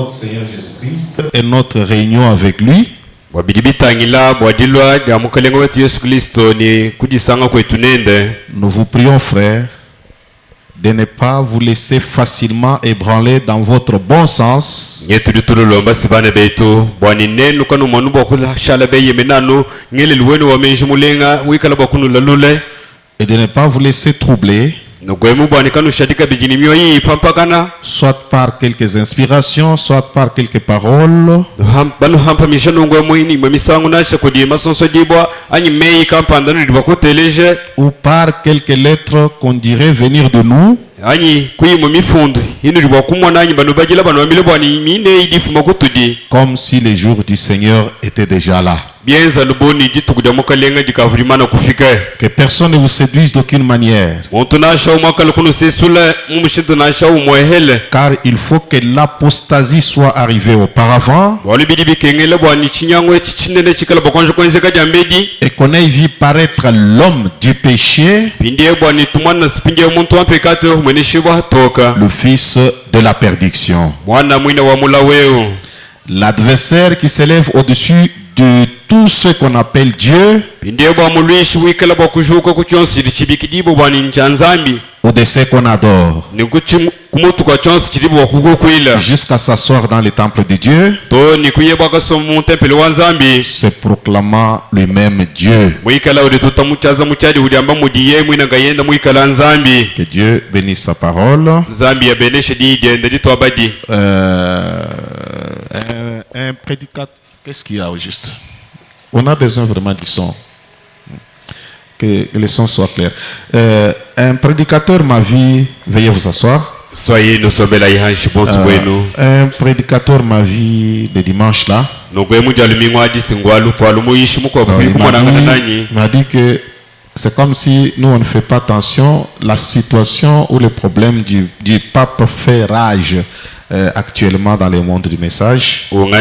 notre Seigneur Jésus-Christ et notre réunion avec lui. Nous vous prions, frères, de ne pas vous laisser facilement ébranler dans votre bon sens. Et de ne pas vous laisser troubler, soit par quelques inspirations, soit par quelques paroles, ou par quelques lettres qu'on dirait venir de nous, comme si les jours du Seigneur étaient déjà là. Que personne ne vous séduise d'aucune manière. Car il faut que l'apostasie soit arrivée auparavant et qu'on ait vu paraître l'homme du péché, le fils de la perdition. L'adversaire qui s'élève au-dessus de tout ce qu'on appelle Dieu, ou de ce qu'on adore, jusqu'à s'asseoir dans le temple de Dieu, se proclamant lui-même Dieu. Que Dieu bénisse sa parole. Un prédicateur, qu'est-ce qu'il y a au juste? On a besoin vraiment du son. Que le son soit clair. Un prédicateur m'a vu, veuillez vous asseoir. Un prédicateur m'a vu le dimanche là. Il m'a dit que c'est comme si nous on ne fait pas attention. La situation ou le problème du pape fait rage actuellement dans le monde du message. Alors, il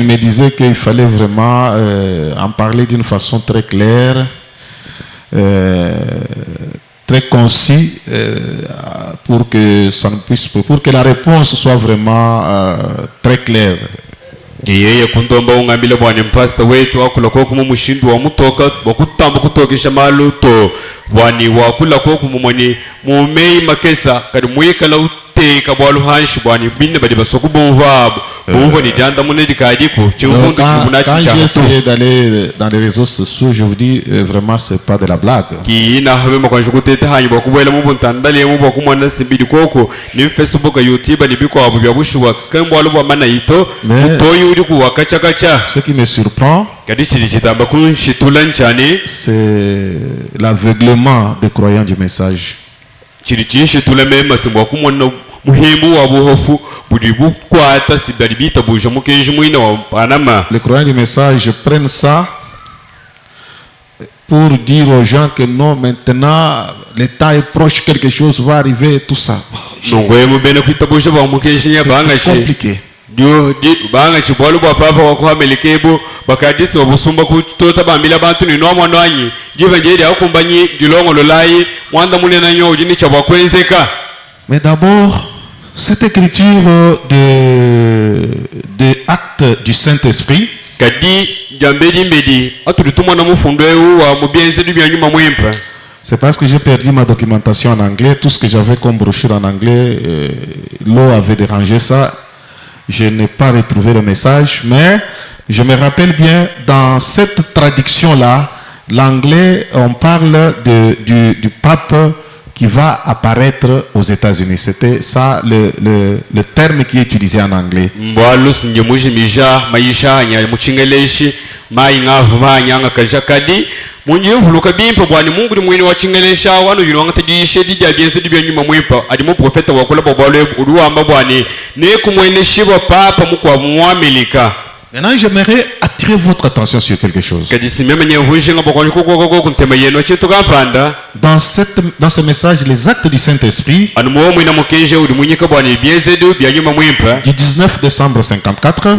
me disait qu'il fallait vraiment en parler d'une façon très claire, très concis, pour que ça ne puisse, pour que la réponse soit vraiment très claire. Yeye kundomba ungambile bwana mpasta wetu akula ko kumushindu wa mutoka bakutamba kutokesha maluto bwani wakula ko kumumani mumei makesa kadi muikala uteka bwalu hanshi bwani binne badi basokubumva bumva ni danda munedi kadiko chimfundu kibuna Quand j'ai essayé d'aller dans les réseaux sociaux, je vous dis vraiment c'est pas de la blague. Ki ina habe makwanju kutete hanyi bakubwela mu buntandale mu bakumwana simbidi koko ni Facebook YouTube ni biko abu bya bushuwa kambwalu bwa mana ito utoyi uri kuwakacha kacha. Ce qui me surprend, c'est l'aveuglement des croyants du message. Les croyants du message prennent ça pour dire aux gens que non, maintenant le temps est proche, quelque chose va arriver, tout ça. C'est compliqué. Banga chibwalu bwa papa wakuhamelekebo bakadisi obusumba kutota bambila bantu ni nomwa nwanyi jiva njeri akumbanyi dilongo lolayi mwanda munena nyo ujini chabakwenzeka. Mais d'abord cette écriture de acte du Saint-Esprit kadi jambedi mbedi atulitumwa na mufundo wa mubienze du byanyuma mwempa. C'est parce que j'ai perdu ma documentation en anglais, tout ce que j'avais comme brochure en anglais, l'eau avait dérangé ça. Je n'ai pas retrouvé le message, mais je me rappelle bien, dans cette traduction-là, l'anglais, on parle du pape qui va apparaître aux États-Unis. C'était ça le terme qui est utilisé en anglais. Munjivuluka bimpa bwani Mungu ni mwini wachingelesha wano yulwanga tadishe dija biense dibya nyuma mwimpa adimo profeta wakula babwale uduwamba bwani ne kumwene shiba papa mukwa muamelika. Maintenant j'aimerais attirer votre attention sur quelque chose. Dans ce message, les actes du Saint-Esprit, du 19 décembre 54,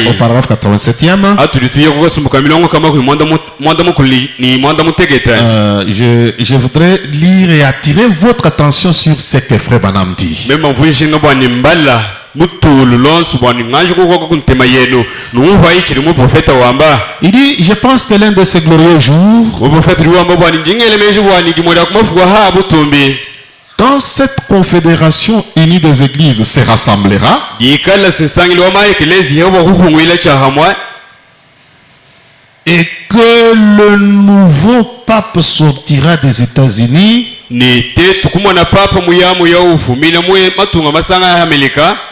au paragraphe 87e, je voudrais lire et attirer votre attention sur ce que Frère Branham dit. Il dit, je pense que l'un de ces glorieux jours, quand cette confédération unie des églises se rassemblera, et que le nouveau pape sortira des États-Unis,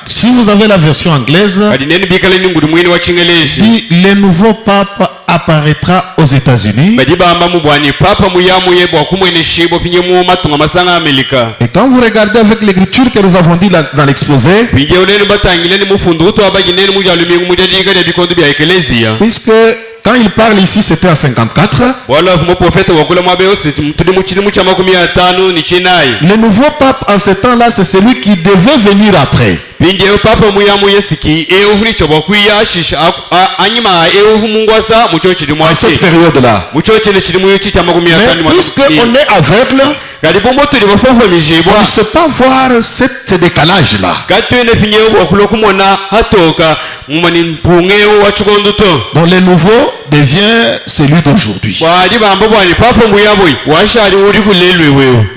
si vous avez la version anglaise, dit le nouveau pape apparaîtra aux États-Unis. Et quand vous regardez avec l'écriture que nous avons dit dans l'exposé, puisque quand il parle ici, c'était à 54. Le nouveau pape en ce temps-là, c'est celui qui devait venir après. À cette période-là. Mais puisqu'on est aveugle, on ne sait pas voir ce décalage-là. Donc le nouveau devient celui d'aujourd'hui.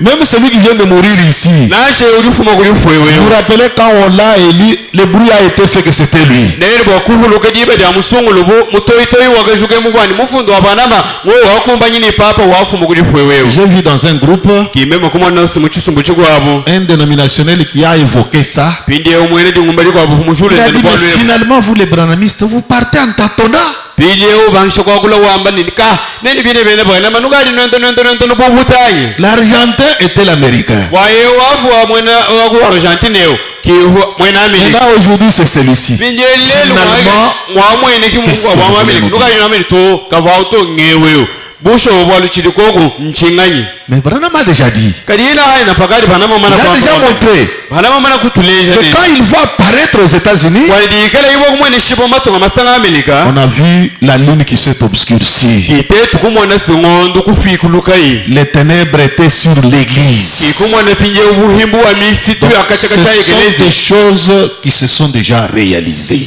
Même celui qui vient de mourir ici. Vous vous rappelez quand on l'a élu, le bruit a été fait que c'était lui. J'ai vu dans un groupe un dénominationnel qui a évoqué ça. Il a dit, mais finalement vous les branhamistes, vous partez en tâtonnant. L'Argentin était l'Américain. Et là aujourd'hui c'est celui-ci. Finalement, qu'est-ce que mais Branham a déjà dit. Il a déjà montré que quand il va apparaître aux États-Unis, on a vu la lune qui s'est obscurcie. Les ténèbres étaient sur l'église. Ce sont des choses qui se sont déjà réalisées.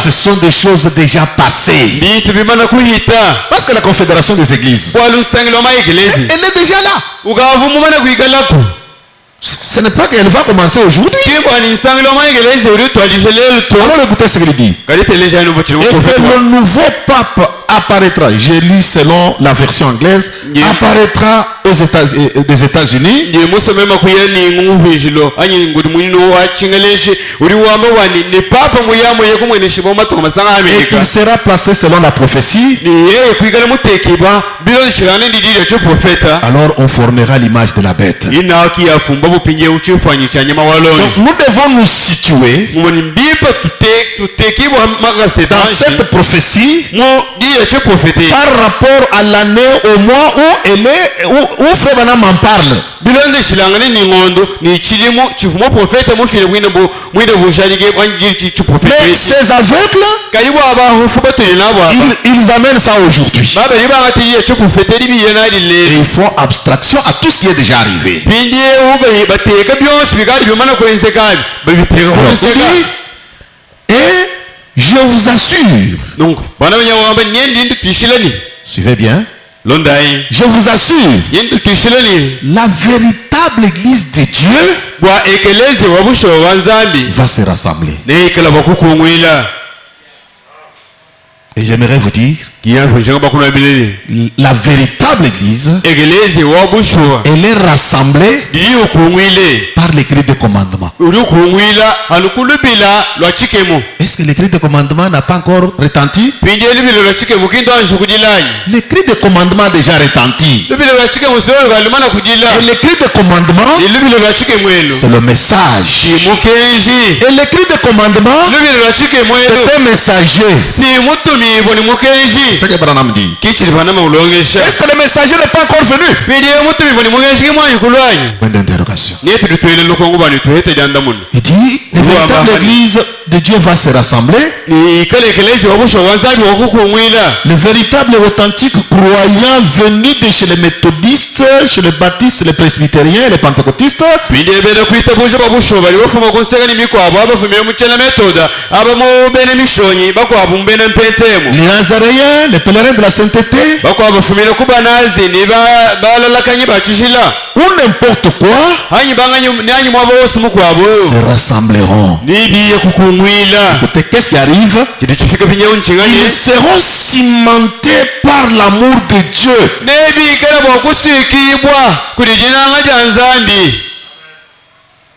Ce sont des choses déjà passées. Parce que la confédération des églises, elle est déjà là. Ce n'est pas qu'elle va commencer aujourd'hui. Alors écoutez ce qu'il dit. Et que le nouveau pape apparaîtra, j'ai lu selon la version anglaise, apparaîtra aux des États-Unis. Et qu'il sera placé selon la prophétie. Alors on formera l'image de la bête. Donc nous devons nous situer dans cette prophétie par rapport à l'année, au mois où elle est, où Frère Branham en parle. Mais ces aveugles, ils amènent ça aujourd'hui. Et ils font abstraction à tout ce qui est déjà arrivé. Et je vous assure, donc, suivez bien, je vous assure, la véritable église de Dieu va se rassembler. Et j'aimerais vous dire, la véritable église, elle est rassemblée par l'écrit des commandements. ulukhungwila alukulubila lwa chikemo Est-ce que l'écrit des commandements n'a pas encore retenti? pindi elubilo lwa chikemo kinto ansho kudilanya L'écrit des commandements a déjà retenti. lubilo lwa chikemo silolo lwalumana kudila Et l'écrit des commandements, ilubilo lwa chikemo elo c'est le message. simukenji Et l'écrit des commandements, lubilo lwa chikemo elo c'est un messager. simutumibwa ni mukenji C'est ce que Branham dit. kichili panama ulongesha Est-ce que le messager n'est pas encore venu? pindi mutumibwa ni mukenji kimwanyi kulwanya Point d'interrogation. niye tulitwele lukongo bani tuhete janda muno Il dit, la véritable église de Dieu va se rassembler. ni kalekelezi wabusho wanzabi wakukhungwila Le véritable et authentique croyant venu de chez les méthodistes, chez les baptistes, les presbytériens, les pentecôtistes, pindi ebene kwita busho babusho bali bafuma kunseka ni mikwabo abafumire muchela metoda abamu bene mishonyi bakwabo mbene mpentemo les nazaréens, les pèlerins de la sainteté, bakwabo bafumire kubanazi ni balalakanyi bachishila ou n'importe quoi, hanyi banganyi nanyi mwabo wose mukwabo se rassembleront. nibiye kukhungwila Écoutez, qu'est-ce qui arrive? chiti chifika pinyewu nchingani Ils seront cimentés par l'amour de Dieu. nebikala bwakusikibwa kuti jinanga ja nzambi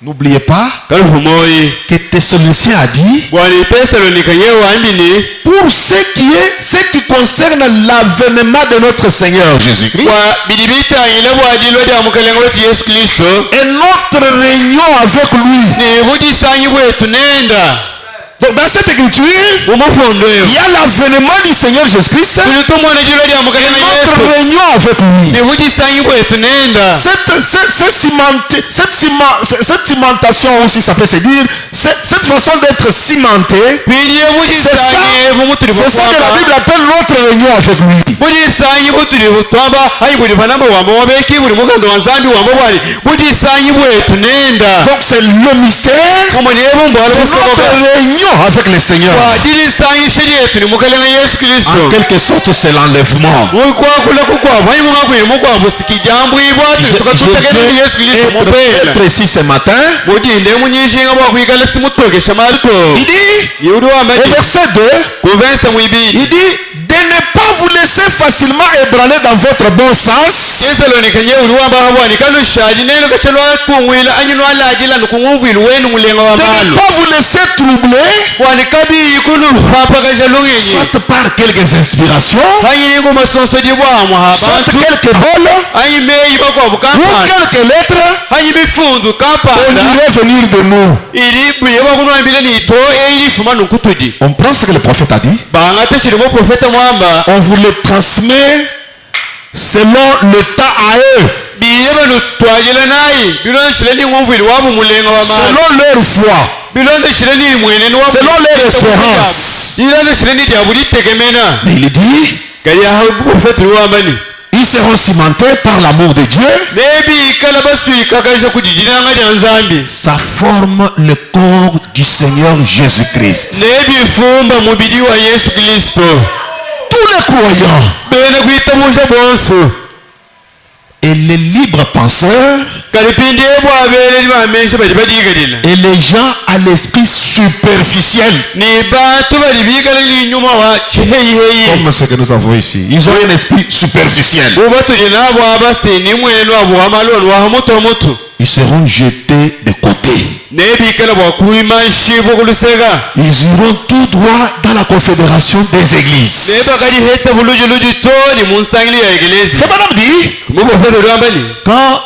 N'oubliez pas kaluhumoyi que Thessaloniciens a dit, bwani tesalonika yewambini pour ce qui concerne l'avènement de notre Seigneur Jésus-Christ bwa bidi bitangile bwadilwa lya mukalenga wetu yesu kristo et notre réunion avec lui. ni budisanyi bwetu nenda Donc dans cette écriture, mumufundo eyo il y a l'avènement du Seigneur Jésus-Christ tuli tumwana dilwa lya et mukalenga notre yesu réunion avec lui. ni budisanyi bwetu nenda Cette cimentation aussi, ça peut se dire, cette façon d'être cimenté, pindi budisanyi bumutuli c'est ça que la Bible appelle notre réunion avec lui. budisanyi butuli butwamba ayi buli panamba wamba wabeki buli muganza wa nzambi wamba bwali budisanyi bwetu nenda Donc c'est le mystère omoni ebumbwala de busoboka notre réunion avec le Seigneur. bwadilisanyi shelyetu ni mukalenga yesu En kristo quelque sorte, c'est l'enlèvement. kwakula kukwabo ayi mukakwimu kwabo sikijambwibwa tukatutegeleni yesu Je kristo vais être mupela précis ce matin. mudinde munyishinga bwakwikala simutokesha malito Il dit, yuli wambati au verset 2, kuvensa mwibili il dit de ne pas vous laisser facilement ébranler dans votre bon sens, tesalonika nyewuli wamba habwani kalushali nelo kachalwa kungwila anyi nwalajila nukung'uvwili wenu mulenga wa de ne malu pas vous laisser troubler, bwani kabiyikulu hapakasha lunginyi soit par quelques inspirations, hanyi ningo masonsodi bwamwe soit habantu quelques rôles, hanyi meyi bakwabo ou kampanda quelques lettres, hanyi bifundu on kampanda dirait venir de nous. ili buye bakunwambile nito eyilifuma nukutuji On prend ce que le prophète a dit, banga techilimo profeta mwamba on vous le transmet selon le temps à eux, biye bano twagila nayi bilonshile ni ng'umvwili wabo mulenga wa malu selon leur foi, bilondeshile ni mwene ni selon leur espérance. ilondeshile ni lya buli tegemena Mais il dit, kali aho profeta liwambani ils seront cimentés par l'amour de Dieu. nebikala baswikakasha kujijinanga lya nzambi Ça forme le corps du Seigneur Jésus-Christ. nebifumba mubili wa yesu kristo Tous les croyants bene kwitabusha bonso et les libres penseurs kali pindi ebwabele bamesha bali badigalila et les gens à l'esprit superficiel, ni bantu bali bigala linyuma wa chiheyiheyi comme ce que nous avons ici. Ils ont un esprit superficiel. buba tuli nabo abasini mwenu abo amalolo wa muto muto Ils seront jetés de côté. nebikala bwakuimanshibu kulusega Ils iront tout droit dans la confédération des églises. nebakali heta bulujuluju toni munsangili ya egelezi C'est madame dit, mubofete lwambani quand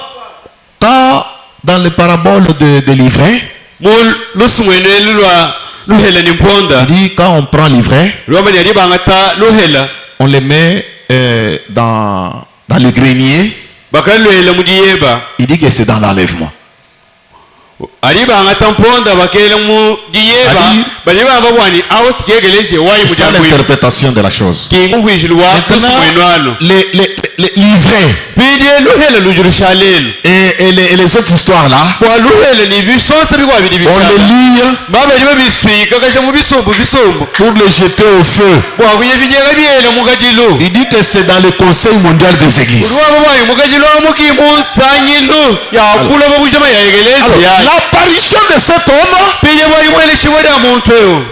dans les paraboles de l'ivraie, mu lusumwene lwa luhela ni mponda il dit quand on prend l'ivraie, lwambani ali bangata luhela on les met dans le grenier. bakaluhela mudiyeba Il dit que c'est dans l'enlèvement. ali bangata mponda bakele mudiyeba Ali- bali bamba bwani awo sikegelezi wayi C'est ça mujambwe l'interprétation de la chose. kinguvishilwa lusumwenu alo L'ivraie pindi luhela lujulushalelo et les autres histoires là, bwaluhela ni bisonse bikwabili on bishaka les lie babali babiswika kasha mu bisumbu bisumbu pour les jeter au feu. bwakuye bijega byela mukajilo Il dit que c'est dans le Conseil mondial des églises. ulwabo bwayi mukajilo mukimu nsanyilo yakula bakujama yaegeleza Alors, yayi l'apparition de cet homme, pije bwali mweleshiwe da muntu eyo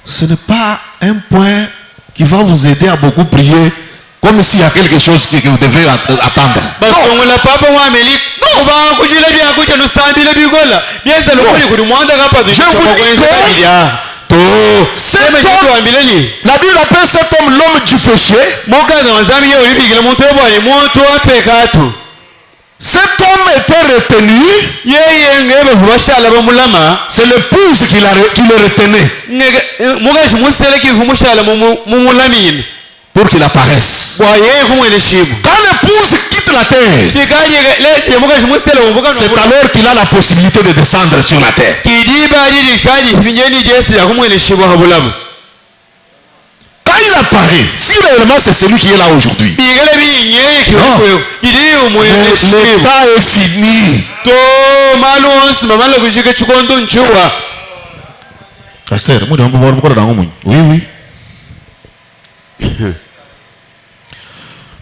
ce n'est pas un point qui va vous aider à beaucoup prier, comme s'il y a quelque chose que vous devez attendre. basongola papa mwameli kubanga kujila byakuja nosambila bigola byeza lokoli kuli mwanda kapatu la Bible appelle cet homme l'homme du péché. Cet homme était retenu. C'est l'épouse qui le retenait pour qu'il apparaisse. Quand l'épouse quitte la terre, c'est alors qu'il a la possibilité de descendre sur la terre. Quand il apparaît, si réellement c'est celui qui est là aujourd'hui, l'état est fini. Pasteur, oui, oui.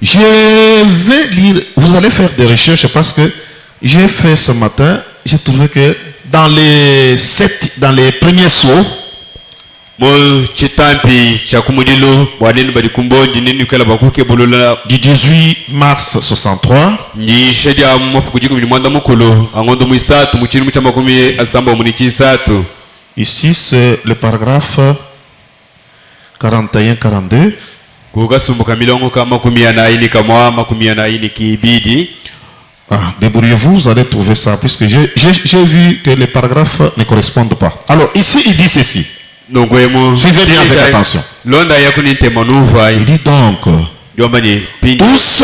Je vais lire, vous allez faire des recherches parce que j'ai fait ce matin, j'ai trouvé que dans les premiers sauts, du 18 mars 63, ici c'est le paragraphe 41-42. Débrouillez-vous, vous allez trouver ça, puisque j'ai vu que les paragraphes ne correspondent pas. Alors ici il dit ceci. Suivez bien avec attention. Il dit donc, tous,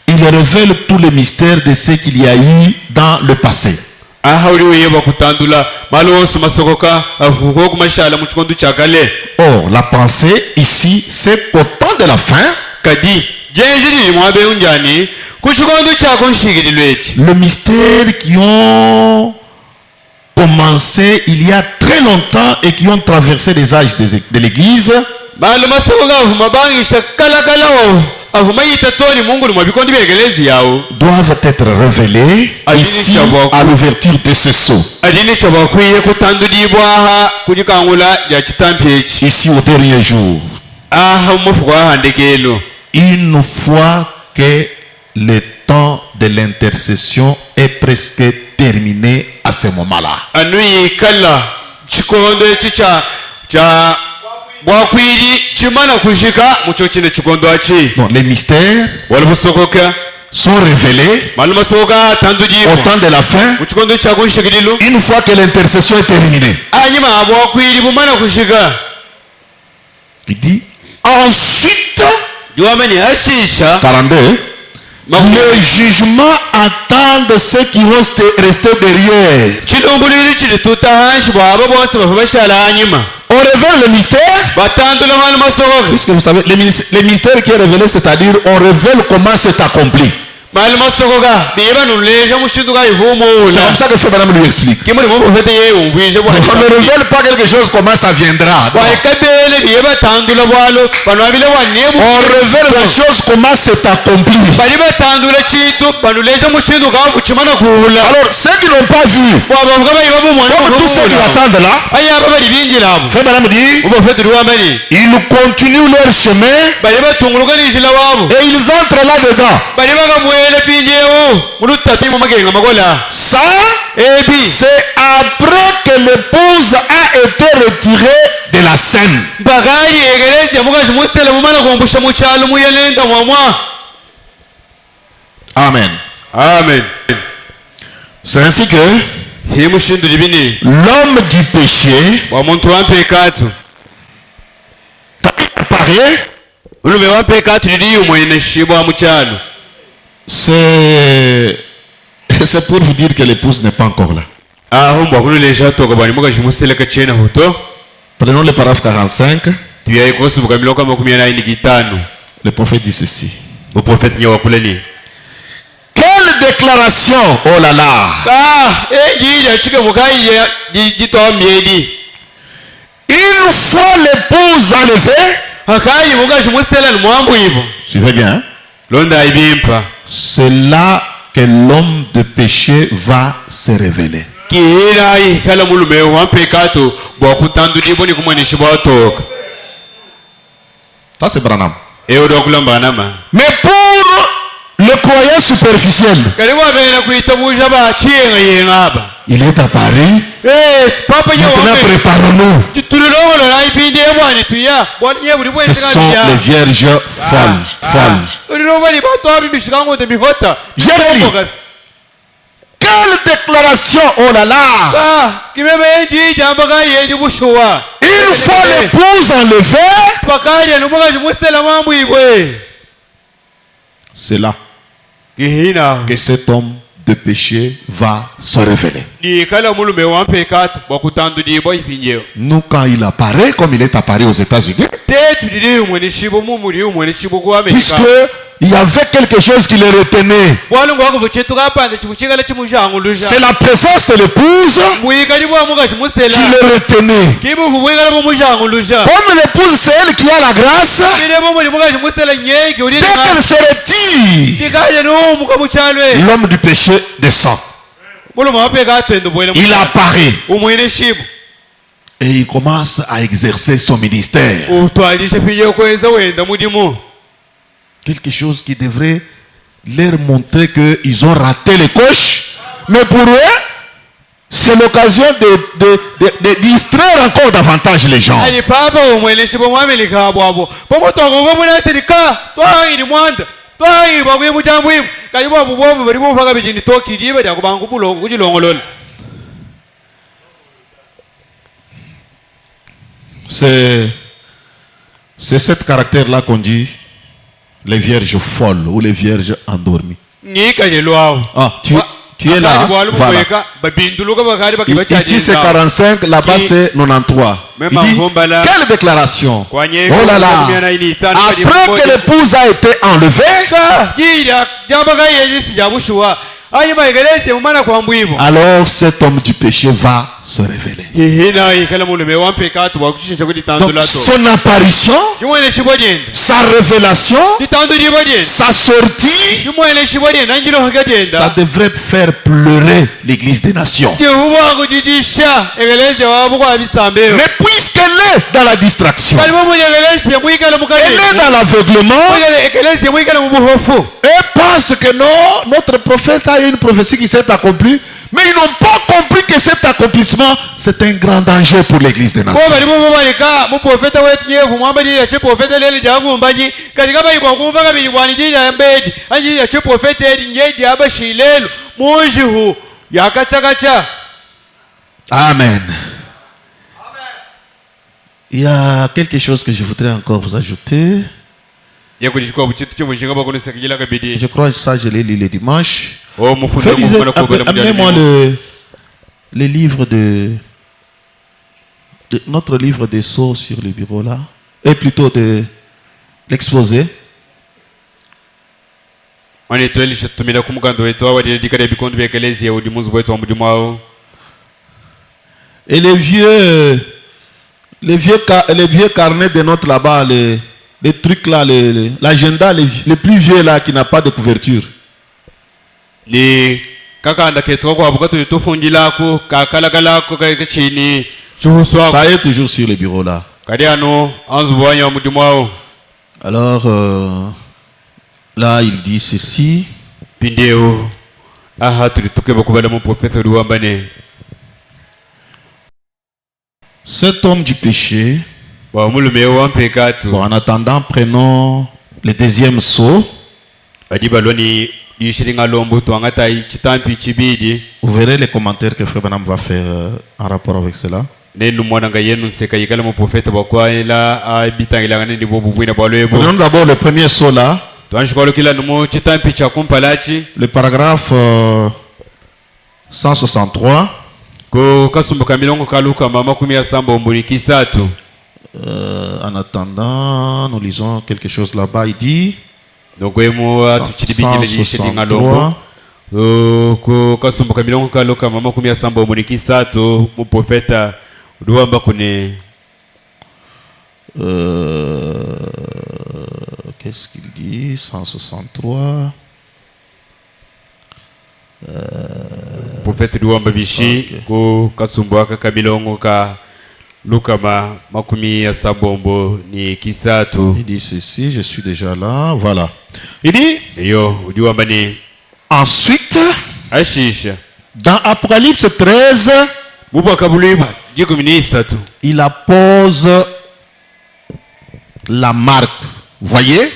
il révèle tous les mystères de ce qu'il y a eu dans le passé. Or, la pensée ici, c'est qu'au temps de la fin, le mystère qui ont commencé il y a très longtemps et qui ont traversé les âges de l'Église, doivent être révélés ici à l'ouverture de ce sceau. Ici au dernier jour. Une fois que le temps de l'intercession est presque terminé à ce moment-là. Bon, les mystères sont révélés au temps de la fin, une fois que l'intercession est terminée. Il dit ensuite, 42, le jugement attend ceux qui vont rester derrière. On révèle le mystère. Puisque vous savez, les mystères qui est révélé, c'est-à-dire on révèle comment c'est accompli. C'est comme ça que ce madame lui explique. On ne révèle pas quelque chose comment ça viendra. On révèle la chose comment c'est accompli. Alors ceux qui n'ont pas vu, comme tous ceux qui attendent là, ce madame dit, ils continuent leur chemin et ils entrent là-dedans. Ça, c'est après que l'épouse a été retirée de la scène. Amen. Amen. C'est ainsi que l'homme du péché apparaît. C'est pour vous dire que l'épouse n'est pas encore là. Prenons le paragraphe 45. Le prophète dit ceci. Quelle déclaration! Oh là là! Une fois l'épouse enlevée, suivez bien, c'est là que l'homme de péché va se révéler. Ça c'est Branham. Mais pour le employé superficiel. Il est à Paris. Maintenant, préparons-nous. Ce sont les vierges folles. Quelle déclaration, oh là là! Une fois l'épouse enlevée, c'est là que cet homme de péché va se révéler. Nous, quand il apparaît, comme il est apparu aux États-Unis, puisque il y avait quelque chose qui le retenait. C'est la présence de l'épouse qui le retenait. Comme l'épouse, c'est elle qui a la grâce, dès qu'elle se retire, l'homme du péché descend. Il apparaît. Et il commence à exercer son ministère. Quelque chose qui devrait leur montrer qu'ils ont raté les coches. Mais pour eux, c'est l'occasion de distraire encore davantage les gens. C'est ce caractère-là qu'on dit les vierges folles ou les vierges endormies. Ah, tu es là. Voilà. Ici c'est 45, là-bas c'est 93. Il dit, quelle déclaration? Oh là là. Après que l'épouse a été enlevée, alors cet homme du péché va se révéler. Donc son apparition, sa révélation, sa sortie, ça devrait faire pleurer l'église des nations. Mais puisqu'elle est dans la distraction, elle est dans l'aveuglement, et pense que non, notre prophète a une prophétie qui s'est accomplie, mais ils n'ont pas compris que cet accomplissement c'est un grand danger pour l'église des nations. Amen. Il y a quelque chose que je voudrais encore vous ajouter. Je crois que ça je l'ai lu le dimanche. Amenez-moi le livre de notre livre des sceaux sur le bureau là, et plutôt de l'exposé. Et les vieux carnets de notes là-bas, les trucs là, l'agenda, les plus vieux là qui n'a pas de couverture. Ça y est, toujours sur le bureau là. Alors là il dit ceci. Cet homme du péché, en attendant, prenons le deuxième sceau. Vous verrez les commentaires que Frère Branham va faire en rapport avec cela. Prenons d'abord le premier sceau là. Le paragraphe 163. En attendant, nous lisons quelque chose là-bas. Il dit 163. Qu'est-ce qu'il dit? 163. Prophète Duamba Bishi ko kasumbuaka kamilongo ka Lukama makumi ya sabombo ni kisatu. Il dit ceci, je suis déjà là, voilà. Il dit, ensuite, dans Apocalypse 13, il appose la marque. Voyez?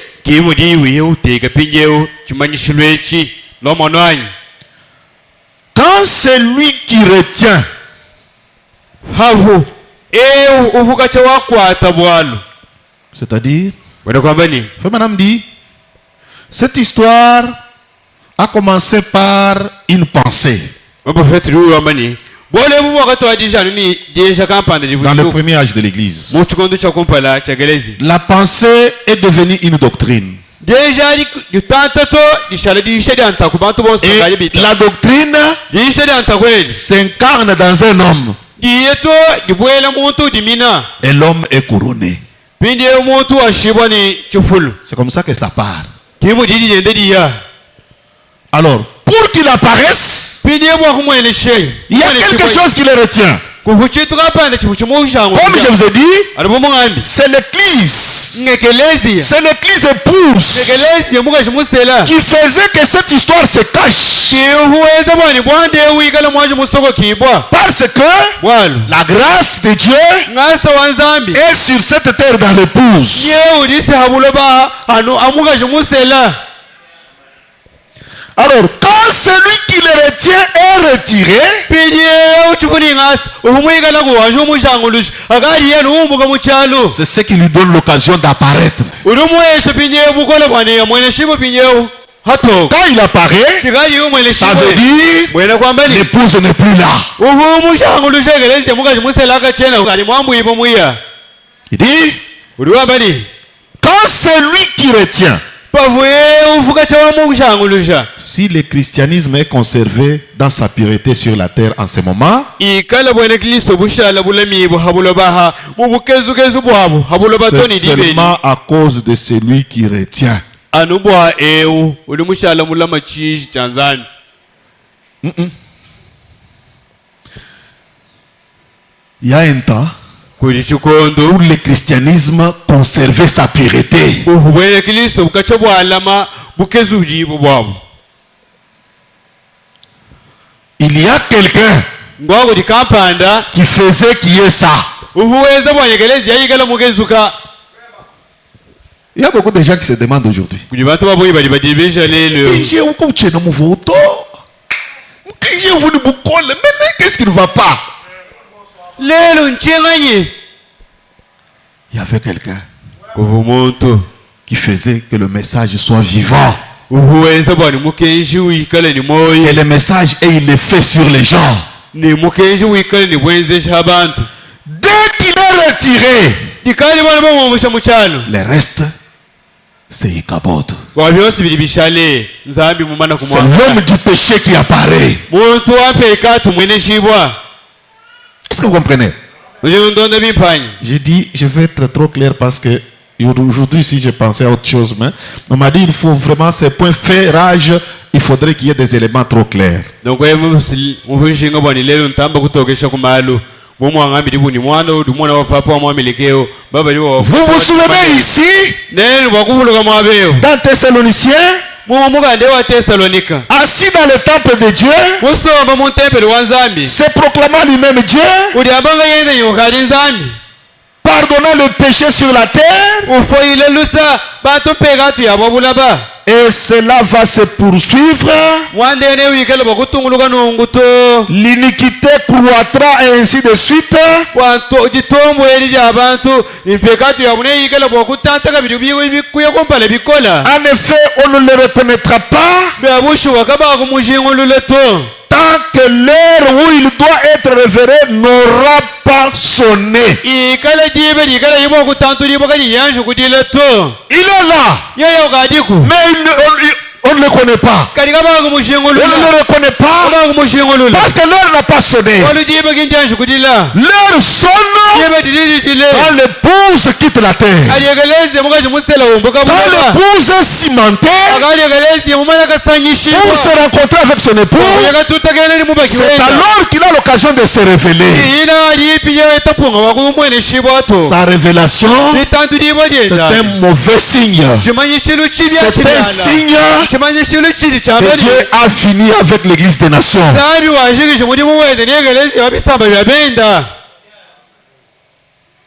Quand celui qui retient c'est-à-dire, madame dit, cette histoire a commencé par une pensée. Dans le premier âge de l'église, la pensée est devenue une doctrine. Et la doctrine s'incarne dans un homme. Et l'homme est couronné. C'est comme ça que ça part. Alors, pour qu'il apparaisse, il y a quelque chose qui le retient. Comme je vous ai dit, c'est l'église. C'est l'église épouse qui faisait que cette histoire se cache. Parce que la grâce de Dieu est sur cette terre dans l'épouse. Alors, quand celui qui le retient est retiré, c'est ce qui lui donne l'occasion d'apparaître. Quand il apparaît, ça veut dire l'épouse n'est plus là. Il dit, quand celui qui retient, si le christianisme est conservé dans sa pureté sur la terre en ce moment, c'est seulement à cause de celui qui retient. Il y a un temps où le christianisme conservait sa pureté. Il y a quelqu'un qui faisait qui est ça. Il y a beaucoup de gens qui se demandent aujourd'hui. Qu'est-ce qui ne va pas? Il y avait quelqu'un qui faisait que le message soit vivant. Et le message ait l'effet sur les gens. Dès qu'il est retiré, le reste, c'est Ichabod. C'est l'homme du péché qui apparaît. Est-ce que vous comprenez? J'ai dit, je vais être trop clair parce que aujourd'hui, si je pensais à autre chose, mais on m'a dit il faut vraiment ces points faits, rage, il faudrait qu'il y ait des éléments trop clairs. Vous vous souvenez ici, dans Thessaloniciens, assis dans le temple de Dieu, se proclamant lui-même Dieu, pardonnant le péché sur la terre, et cela va se poursuivre. L'iniquité croîtra et ainsi de suite. En effet, on ne le reconnaîtra pas tant que l'heure où il doit être révéré n'aura pas sonné. Il est là. Mais On ne le connaît pas. On ne le reconnaît pas. Parce que l'heure n'a pas sonné. L'heure sonne quand l'épouse quitte la terre. Quand l'épouse est cimentée pour se rencontrer avec son époux, c'est alors qu'il a l'occasion de se révéler. Sa révélation, c'est un mauvais signe. C'est un signe que Dieu a fini avec l'église des nations.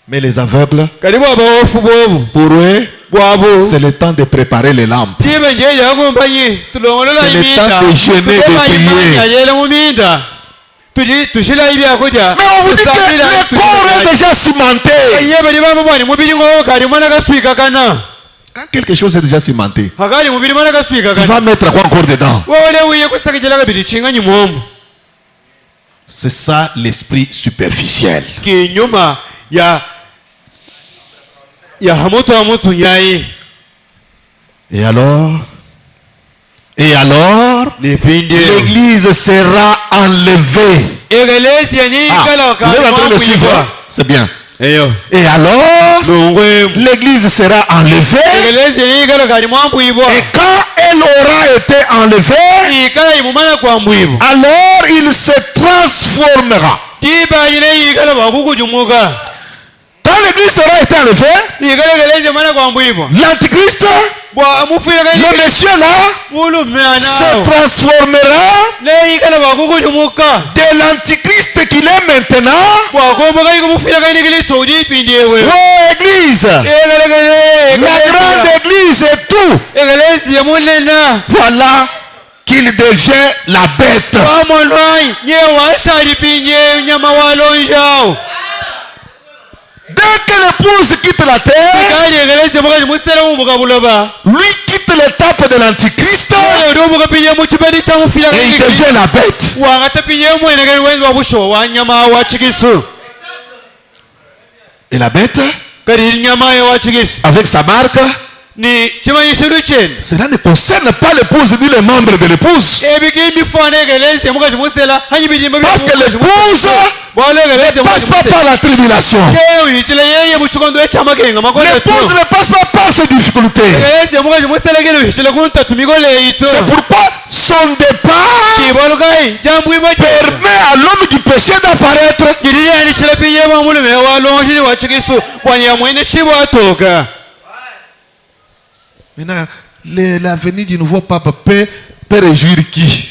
Mais les aveugles, pour eux, c'est le temps de préparer les lampes. C'est le temps de jeûner, de prier. Mais on vous dit que le corps est déjà cimenté. Quand quelque chose est déjà cimenté, tu vas mettre quoi encore dedans? C'est ça l'esprit superficiel. Et alors, l'église sera enlevée. C'est bien. Et alors, l'église sera enlevée. Et quand elle aura été enlevée, alors il se transformera. Quand l'église aura été enlevée, l'antichrist, le monsieur là, se transformera de l'antichrist qu'il est maintenant. Oh église, la grande église et tout. Voilà qu'il devient la bête. Dès que l'épouse quitte la terre, lui quitte l'étape de l'antichrist et il devient la bête. Et la bête, avec sa marque, cela ne concerne pas l'épouse ni les membres de l'épouse. Parce que l'épouse ne passe pas par la tribulation. L'épouse ne passe pas par ces difficultés. C'est pourquoi son départ permet à l'homme du péché d'apparaître. Maintenant, la venue du nouveau pape peut réjouir qui?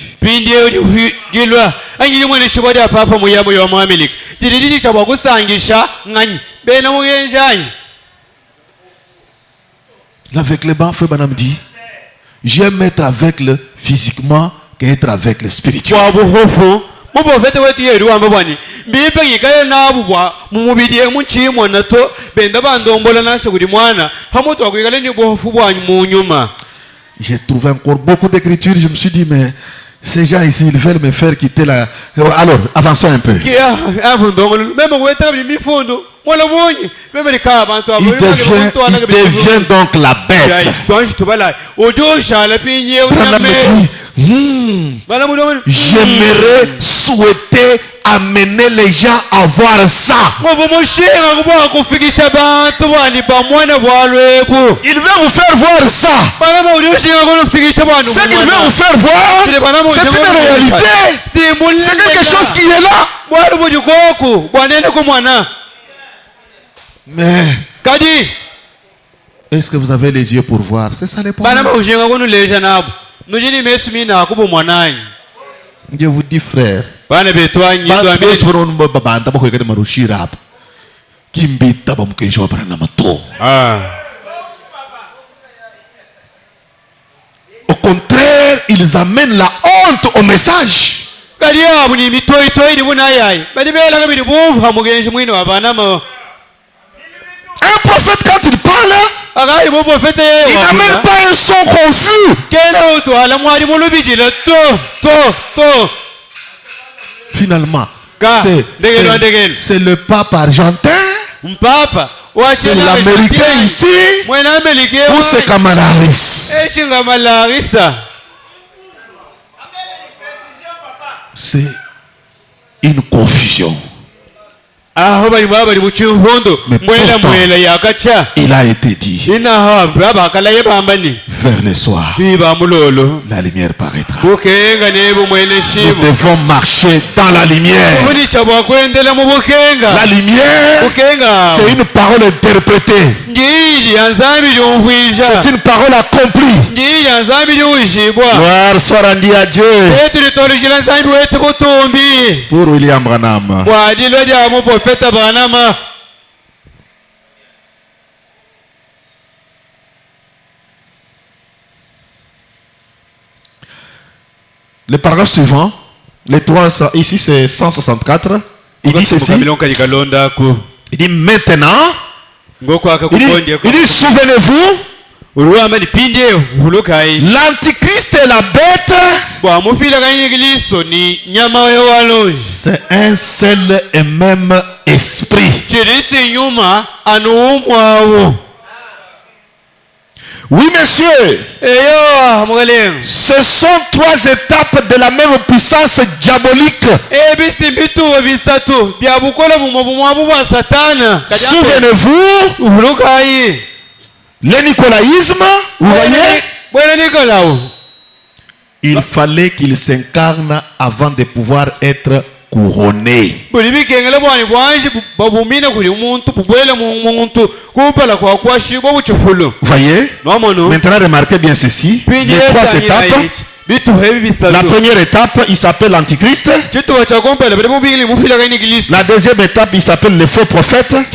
L'aveuglement, Feu Banam dit, j'aime être aveugle physiquement qu'être aveugle spirituellement. J'ai trouvé encore beaucoup d'écritures. Je me suis dit, mais ces gens ici, ils veulent me faire quitter la... Alors, avançons un peu. Il devient donc la bête. J'aimerais souhaiter amener les gens à voir ça. Il veut vous faire voir ça. Ce qu'il veut vous faire voir, c'est une réalité. C'est quelque chose qui est là. Mais est-ce que vous avez les yeux pour voir? C'est ça les problèmes. Je vous dis, frère, au contraire, ils amènent la honte au message. Un prophète, quand il parle, il n'amène pas un son confus. Finalement, c'est le pape argentin, c'est l'américain ici, ou c'est Kamala Harris. c'est une confusion. Mais pourtant, il a été dit, vers le soir, la lumière paraîtra. Nous devons marcher dans la lumière. La lumière, c'est une parole interprétée. C'est une parole accomplie. Gloire soit rendue à Dieu. Pour William Branham. Le paragraphe suivant, les trois, ici c'est 164. Il dit ceci. Il dit maintenant. Il dit souvenez-vous. L'antichrist et la bête, c'est un seul et même esprit. Oui, monsieur. Ce sont trois étapes de la même puissance diabolique. Souvenez-vous, le nicolaïsme, vous voyez, il fallait qu'il s'incarne avant de pouvoir être couronné. Vous voyez? Maintenant, remarquez bien ceci. Les trois étapes. La première étape, il s'appelle l'Antichrist. La deuxième étape, il s'appelle le faux prophète. Et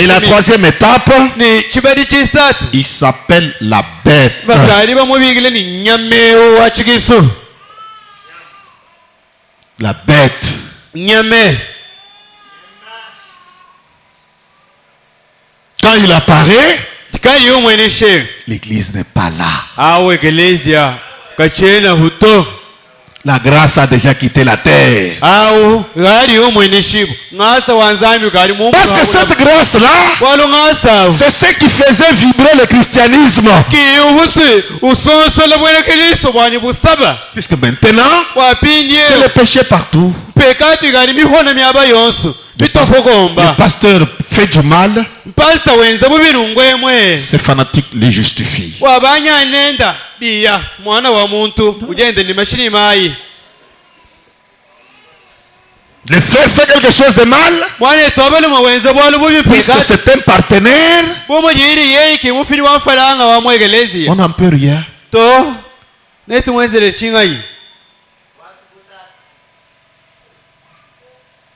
la troisième étape, il s'appelle la bête. La bête. Quand il apparaît, l'église n'est pas là. La grâce a déjà quitté la terre. Parce que cette grâce-là, c'est ce qui faisait vibrer le christianisme. Puisque maintenant, c'est le péché partout. Le pasteur fait du mal, ces fanatiques les justifient. Le frère fait quelque chose de mal, puisque c'est un partenaire, on n'en peut rien.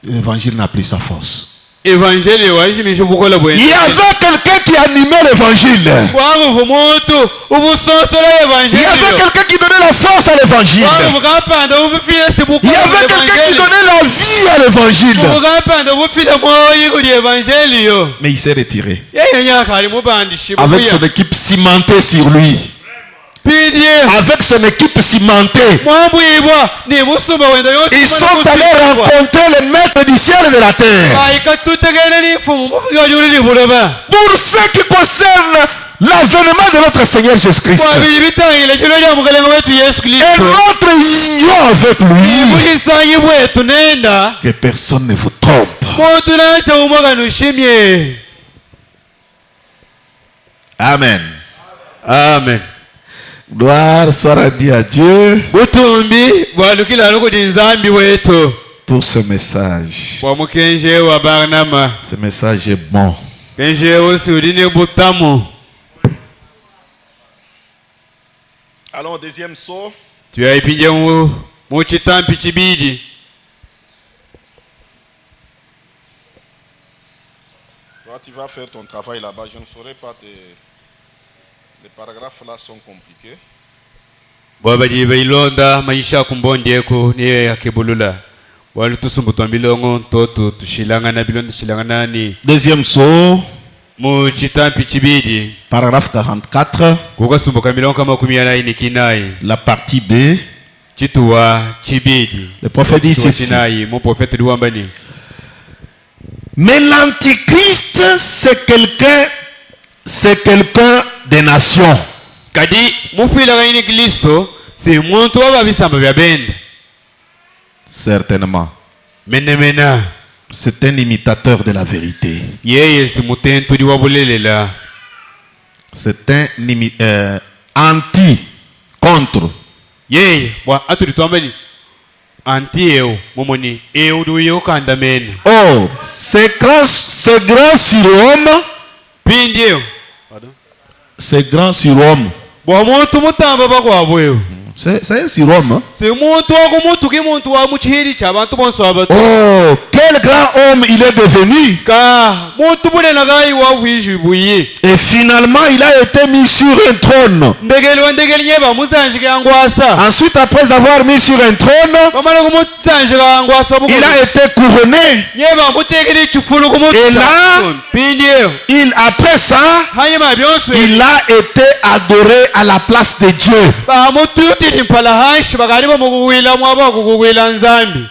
L'évangile n'a plus sa force. Il y avait quelqu'un qui animait l'évangile. Il y avait quelqu'un qui donnait la force à l'évangile. Il y avait quelqu'un qui donnait la vie à l'évangile. Mais il s'est retiré. Avec son équipe cimentée sur lui. Avec son équipe cimentée, ils sont allés rencontrer le maître du ciel et de la terre. Pour ce qui concerne l'avènement de notre Seigneur Jésus-Christ, et notre union avec lui, que personne ne vous trompe. Amen. Amen. Gloire soit rendue à Dieu pour ce message. Ce message est bon. Allons au deuxième saut. Toi, tu vas faire ton travail là-bas. Je ne saurais pas te... Les paragraphes là sont compliqués. Deuxième saut. Paragraphe 44. La partie B. Le prophète dit ceci. Mais l'antichrist, c'est quelqu'un des nations. si muntu wababisamba bya benda. Certainement. Menemena. C'est un imitateur de la vérité. Yeye si mutentuli wabulelela. C'est un anti contre. Yeye bwa atuli twambani anti eo momoni eo duyo kandamena. Oh, c'est grand sur homme. Pindi eo. C'est grand sur homme. Bwa muntu mutamba bakwabwe. C'est un surhomme. Hein? C'est muntu wako muntu ki muntu wa muchihiri cha bantu bonso abatu. Oh, quel grand homme il est devenu. Ka muntu bune nagai wa viji buyi. Et finalement, il a été mis sur un trône. Ndegeli wa ndegeli nyeba musanjike yangwasa. Ensuite, après avoir mis sur un trône, Bamala ku musanjike yangwasa buko. il a été couronné. Nyeba mutegeli chifulu ku mutu. Et là, pindi eo. après ça, Hanyuma byonso. il a été adoré à la place de Dieu. Ba mutu impala hashi bagani bamuguwila mwaba kuguwila nzambi.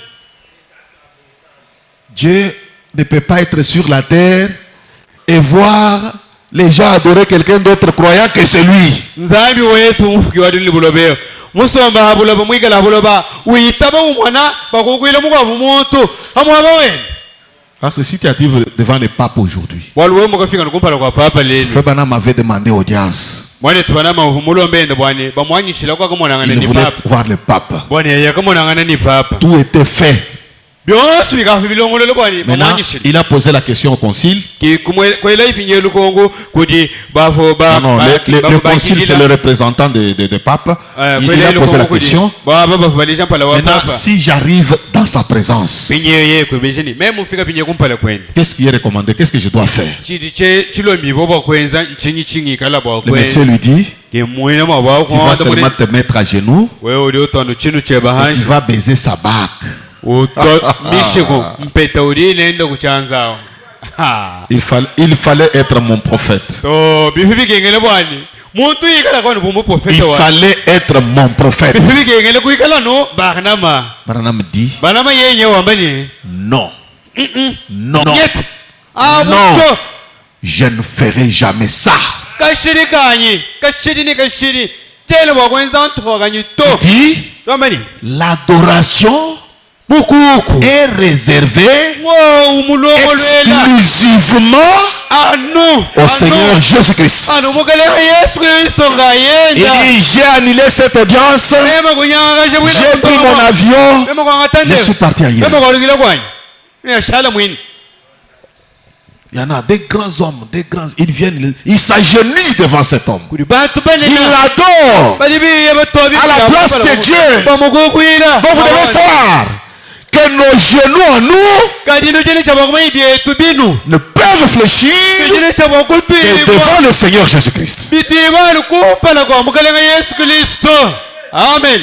Dieu ne peut pas être sur la terre et voir les gens adorer quelqu'un d'autre croyant que c'est lui. Nzambi wetu mfuki wadili bulobeo. Musomba habuloba mwigala habuloba. Uitaba umwana bakuguwila mugwa muntu. Amwaba wenu. Parce que si tu arrives devant les papes aujourd'hui, Febana m'avait demandé audience. Il voulait voir le pape. Tout était fait. Maintenant, il a posé la question au concile. Le concile, c'est le représentant des papes. Il a posé la question. Maintenant, si j'arrive dans sa présence, qu'est-ce qui est recommandé? Qu'est-ce que je dois faire? Le monsieur lui dit, tu vas seulement te mettre à genoux et tu vas baiser sa bague. Il fallait être mon prophète. Il fallait être mon prophète. Branham dit non. Non. Non. Je ne ferai jamais ça. Il dit l'adoration est réservée exclusivement au Seigneur Jésus-Christ. Il dit, j'ai annulé cette audience, j'ai pris mon avion, je suis parti ailleurs. Il y en a des grands hommes, ils viennent, ils s'agenouillent devant cet homme. Ils l'adorent à la place de Dieu. Donc vous devez savoir que nos genoux en nous ne peuvent fléchir que devant le Seigneur Jésus-Christ. Amen.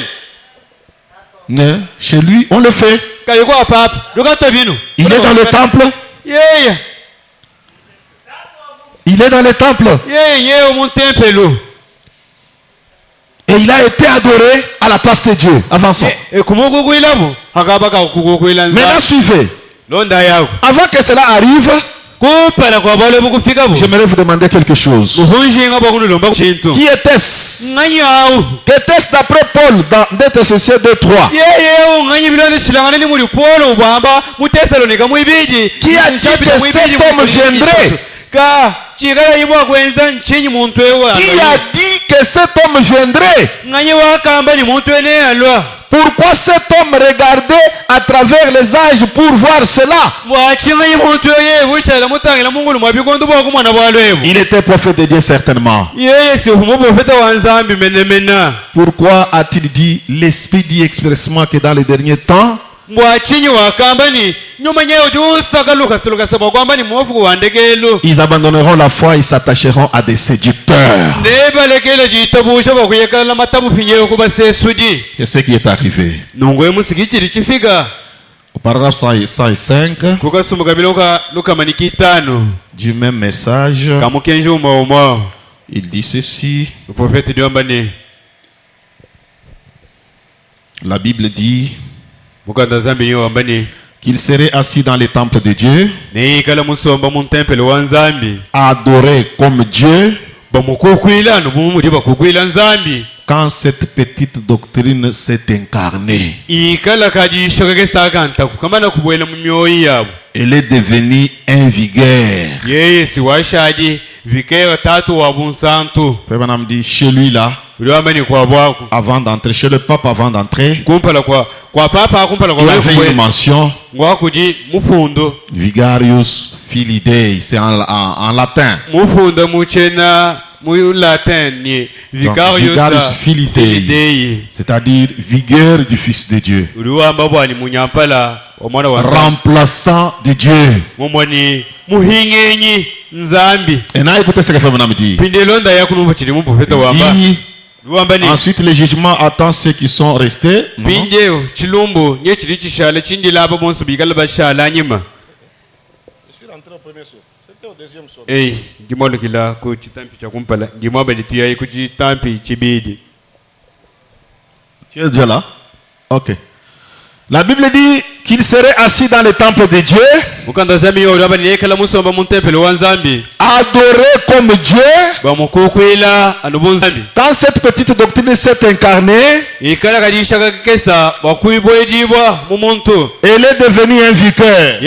Mais chez lui, on le fait. Il est dans le temple. Il est dans le temple. Et il a été adoré à la place de Dieu. Avançons. Maintenant suivez. Avant que cela arrive, j'aimerais vous demander quelque chose. Qui était-ce? Qu'était-ce d'après Paul dans 2 Thessaloniciens 2:3? Qui a dit que cet homme viendrait? Qui a dit que cet homme viendrait? Pourquoi cet homme regardait à travers les âges pour voir cela? Il était prophète de Dieu certainement. Pourquoi a-t-il dit, l'Esprit dit expressement que dans les derniers temps, ils abandonneront la foi, ils s'attacheront à des séducteurs. C'est ce qui est arrivé. Au paragraphe 105 du même message, il dit ceci. La Bible dit qu'il serait assis dans les temples de Dieu, adoré comme Dieu, quand cette petite doctrine s'est incarnée. Elle est devenue un vigueur. Frère Branham dit, chez lui là, avant d'entrer, chez le pape avant d'entrer, il avait une mention, Vigarius Filidei, c'est en latin. Vigarius Filidei, c'est-à-dire vigueur du Fils de Dieu, remplaçant de Dieu. Et là, écoutez ce que Frère Branham dit. Ensuite, le jugement attend ceux qui sont restés. Tu es déjà là? Ok. La Bible dit qu'il serait assis dans le temple de Dieu, adoré comme Dieu. Quand cette petite doctrine s'est incarnée, elle est devenue un vicaire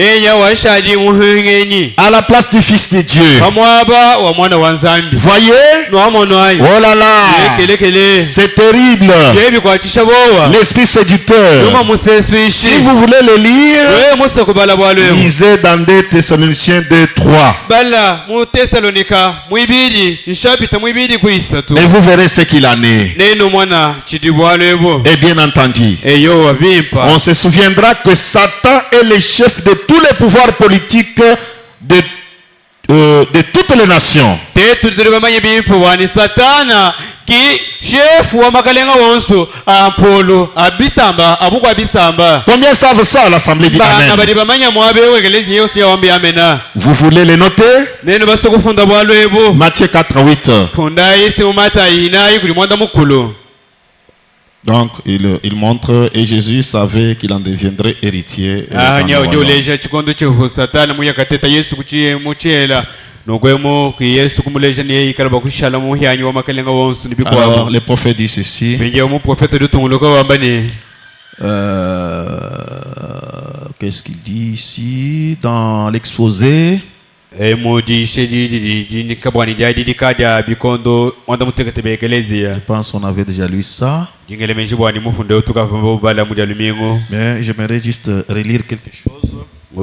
à la place du Fils de Dieu. Voyez? Oh là là, c'est terrible. L'esprit séducteur. Si vous voulez le lire, lisez dans 2 Thessaloniciens 2:3. Et vous verrez ce qu'il en est. Et bien entendu, on se souviendra que Satan est le chef de tous les pouvoirs politiques de toutes les nations. Combien savent ça à l'Assemblée dit Amen? Vous voulez les noter? Matthieu 4:8. Donc il montre, et Jésus savait qu'il en deviendrait héritier. Alors le prophète dit ceci. Qu'est-ce qu'il dit ici dans l'exposé? Je pense qu'on avait déjà lu ça. Mais j'aimerais juste relire quelque chose. Et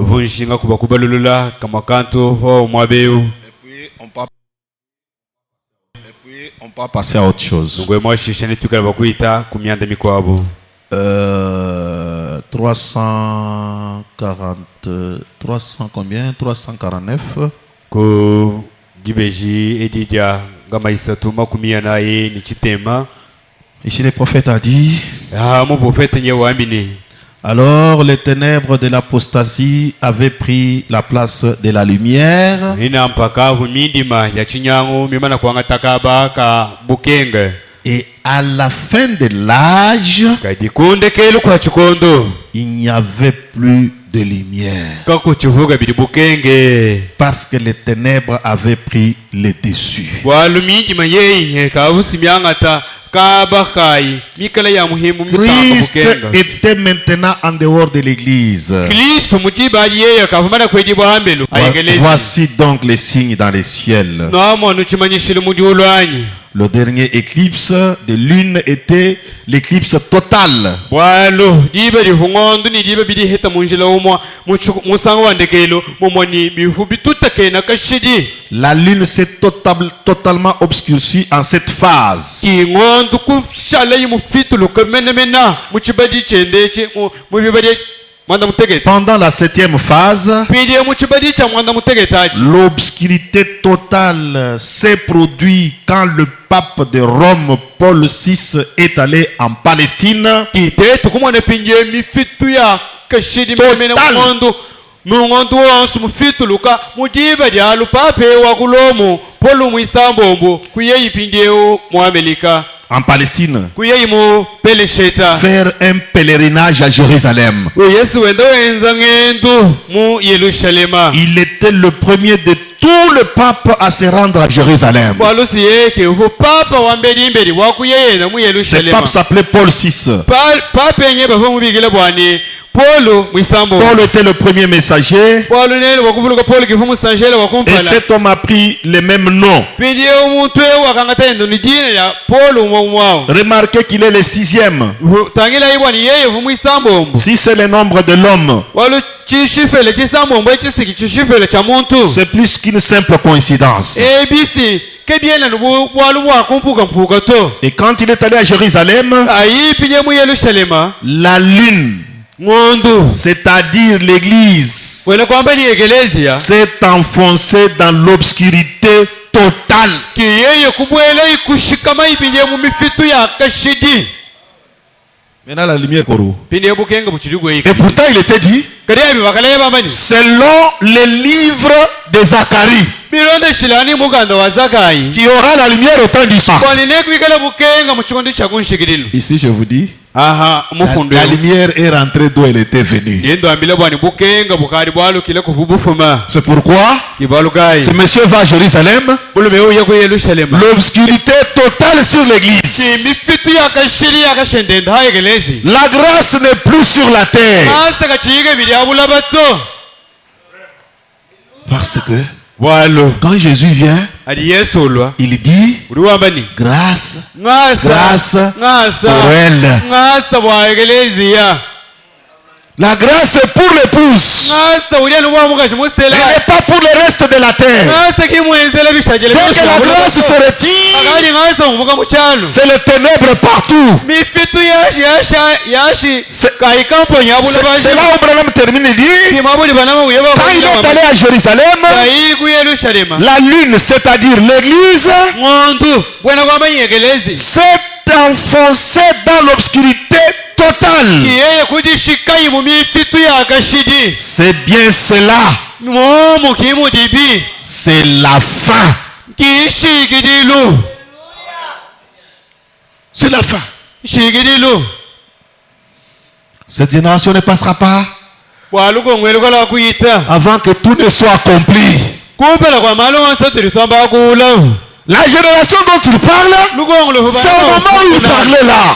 puis on peut passer à autre chose. 300 combien? 349. Ici le prophète a dit, alors les ténèbres de l'apostasie avaient pris la place de la lumière. Et à la fin de l'âge, il n'y avait plus de lumière. Parce que les ténèbres avaient pris le dessus. Christ était maintenant en dehors de l'église. Voici donc les signes dans les ciels. Le dernier éclipse de lune était l'éclipse totale. La lune s'est totalement obscurcie en cette phase. Pendant la 7e phase, l'obscurité totale s'est produite quand le pape de Rome, Paul VI, est allé en Palestine. En Palestine, faire un pèlerinage à Jérusalem. Il était le premier de tout le pape à se rendre à Jérusalem. Ce pape s'appelait Paul VI. Paul était le premier messager. Et cet homme a pris les mêmes noms. Remarquez qu'il est le 6e. Si c'est le nombre de l'homme, c'est plus qu'une simple coïncidence. Et quand il est allé à Jérusalem, la lune, c'est-à-dire l'église, s'est enfoncée dans l'obscurité totale. Maintenant la lumière corroue. Et pourtant il était dit, selon les livres de Zacharie, qui aura la lumière au temps du sang. Ici je vous dis, la lumière est rentrée d'où elle était venue. C'est pourquoi ce monsieur va à Jérusalem. L'obscurité totale sur l'église. La grâce n'est plus sur la terre. Parce que quand Jésus vient, il dit grâce, grâce pour elle. La grâce est pour l'épouse. Elle n'est pas pour le reste de la terre. Dès que la grâce se retire, c'est les ténèbres partout. C'est là où Branham termine et dit, quand il est allé à Jérusalem, la lune, c'est-à-dire l'église, s'est enfoncée dans l'obscurité totale. C'est bien cela. C'est la fin. C'est la fin. Cette génération ne passera pas avant que tout ne soit accompli. La génération dont il parle, c'est au moment où il parlait là.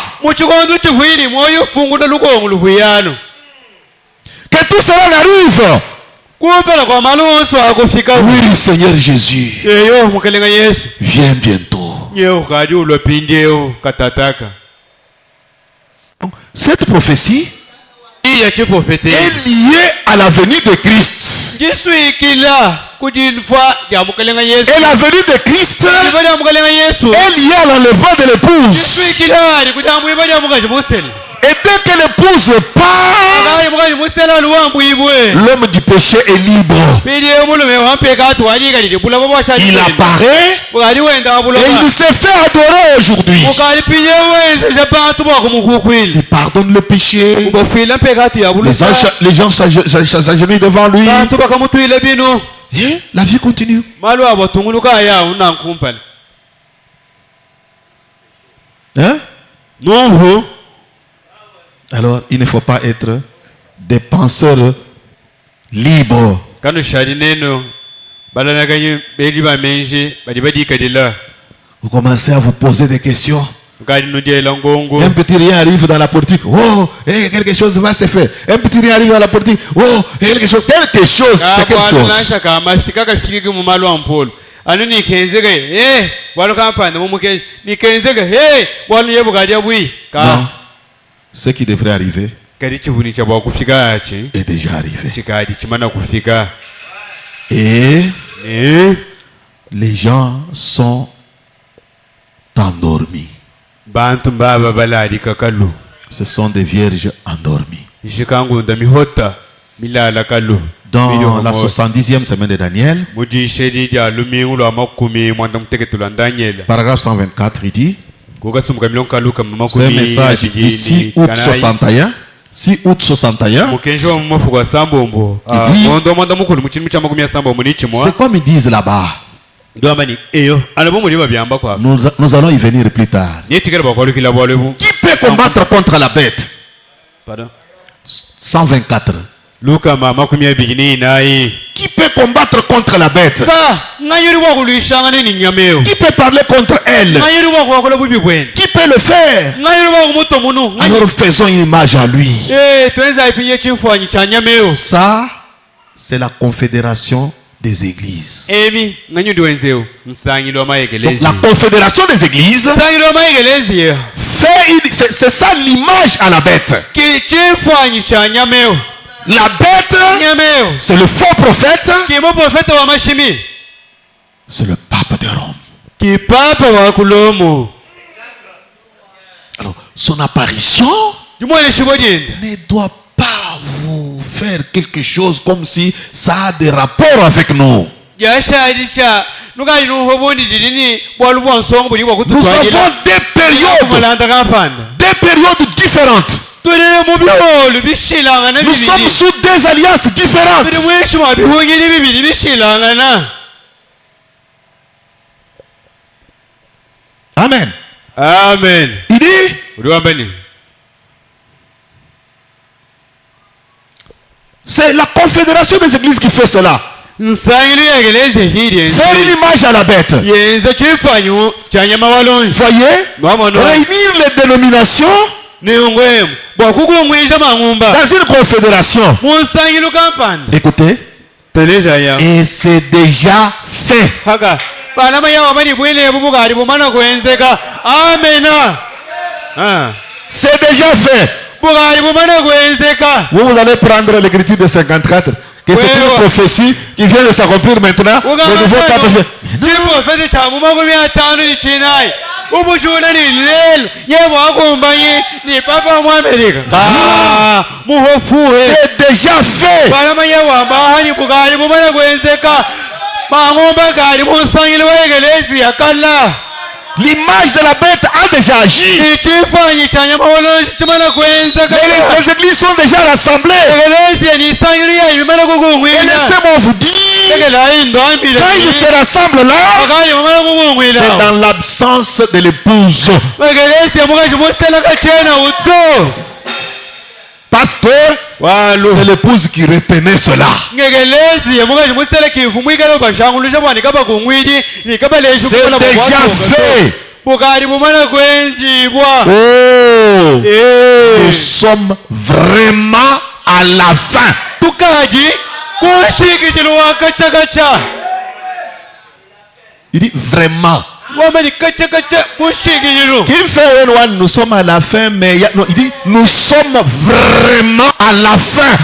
Que tout cela n'arrive. Oui, Seigneur Jésus, viens bientôt. Cette prophétie est liée à la venue de Christ. Et la venue de Christ est liée à l'enlèvement de l'épouse. Et dès que l'épouse part, l'homme du péché est libre. Il apparaît et il se fait adorer aujourd'hui. Il pardonne le péché. Les gens s'agenouillent devant lui. Et la vie continue. Hein? Non. Alors, il ne faut pas être des penseurs libres. Vous commencez à vous poser des questions. Un petit rien arrive dans la politique. Oh, quelque chose va se faire. Un petit rien arrive dans la politique. Oh, quelque chose, c'est quelque chose. Non. Ce qui devrait arriver est déjà arrivé. Et les gens sont endormis. Ce sont des vierges endormies. Dans la 70e semaine de Daniel, paragraphe 124, il dit, c'est un message du 6 août 61. 6 août 61. Il dit, c'est comme ils disent là-bas. Nous allons y venir plus tard. Qui peut combattre contre la bête? 124. Qui peut combattre contre la bête? Qui peut parler contre elle? Qui peut le faire? Alors faisons une image à lui. Ça, c'est la confédération des églises. Donc, la confédération des églises c'est ça l'image à la bête. La bête, c'est le faux prophète. C'est le pape de Rome. Alors, son apparition ne doit pas vous faire quelque chose comme si ça a des rapports avec nous. Nous avons des périodes différentes. Nous sommes sous des alliances différentes. Amen. Amen. Il dit, c'est la confédération des églises qui fait cela. Faire une image à la bête. Voyez, réunir les dénominations dans une confédération. Écoutez, et c'est déjà fait. C'est déjà fait. Vous allez prendre l'écriture de 54, que c'est une prophétie qui vient de s'accomplir maintenant. Le nouveau pape vient. C'est déjà fait. L'image de la bête a déjà agi. Les églises sont déjà rassemblées. Et laissez-moi vous dire, quand ils se rassemblent là, c'est dans l'absence de l'épouse. Parce que c'est l'épouse qui retenait cela. C'est déjà fait. Nous sommes vraiment à la fin. Il dit vraiment. Nous sommes à la fin, mais non, il dit nous sommes vraiment à la fin.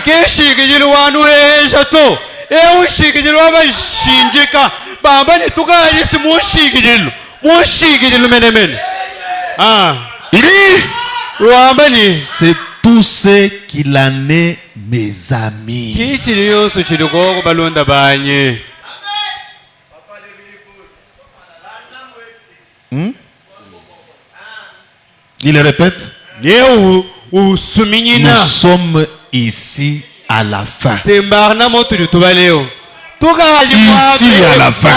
Il dit c'est tout ce qu'il en est, mes amis. Il répète. Nous sommes ici à la fin. Ici à la fin.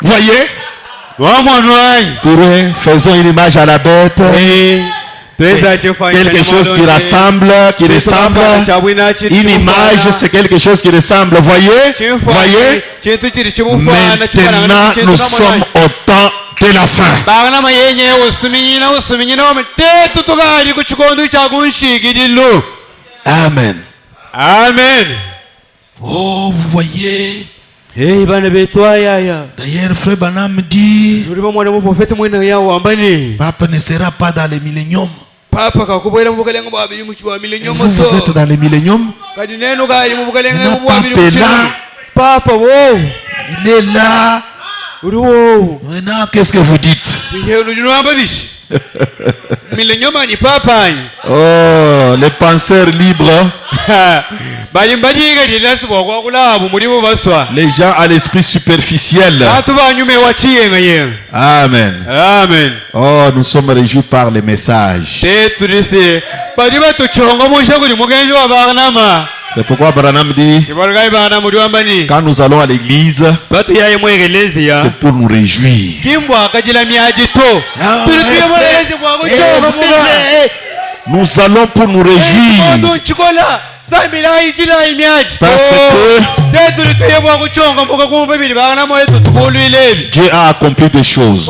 Voyez? Pour eux, faisons une image à la bête. Quelque chose qui rassemble, qui ressemble. Une image, c'est quelque chose qui ressemble. Voyez? Voyez? Maintenant, nous sommes au temps de la fin. Amen. Amen. Oh, vous voyez? D'ailleurs, frère Branham dit, Papa ne sera pas dans le millénium. Vous êtes dans le millénium. Il n'est pas là. Il est là. Maintenant, qu'est-ce que vous dites? Oh, les penseurs libres. Les gens à l'esprit superficiel. Amen. Amen. Oh, nous sommes réjouis par les messages. C'est pourquoi Branham dit, quand nous allons à l'église, c'est pour nous réjouir. Nous allons pour nous réjouir. Parce que Dieu a accompli des choses.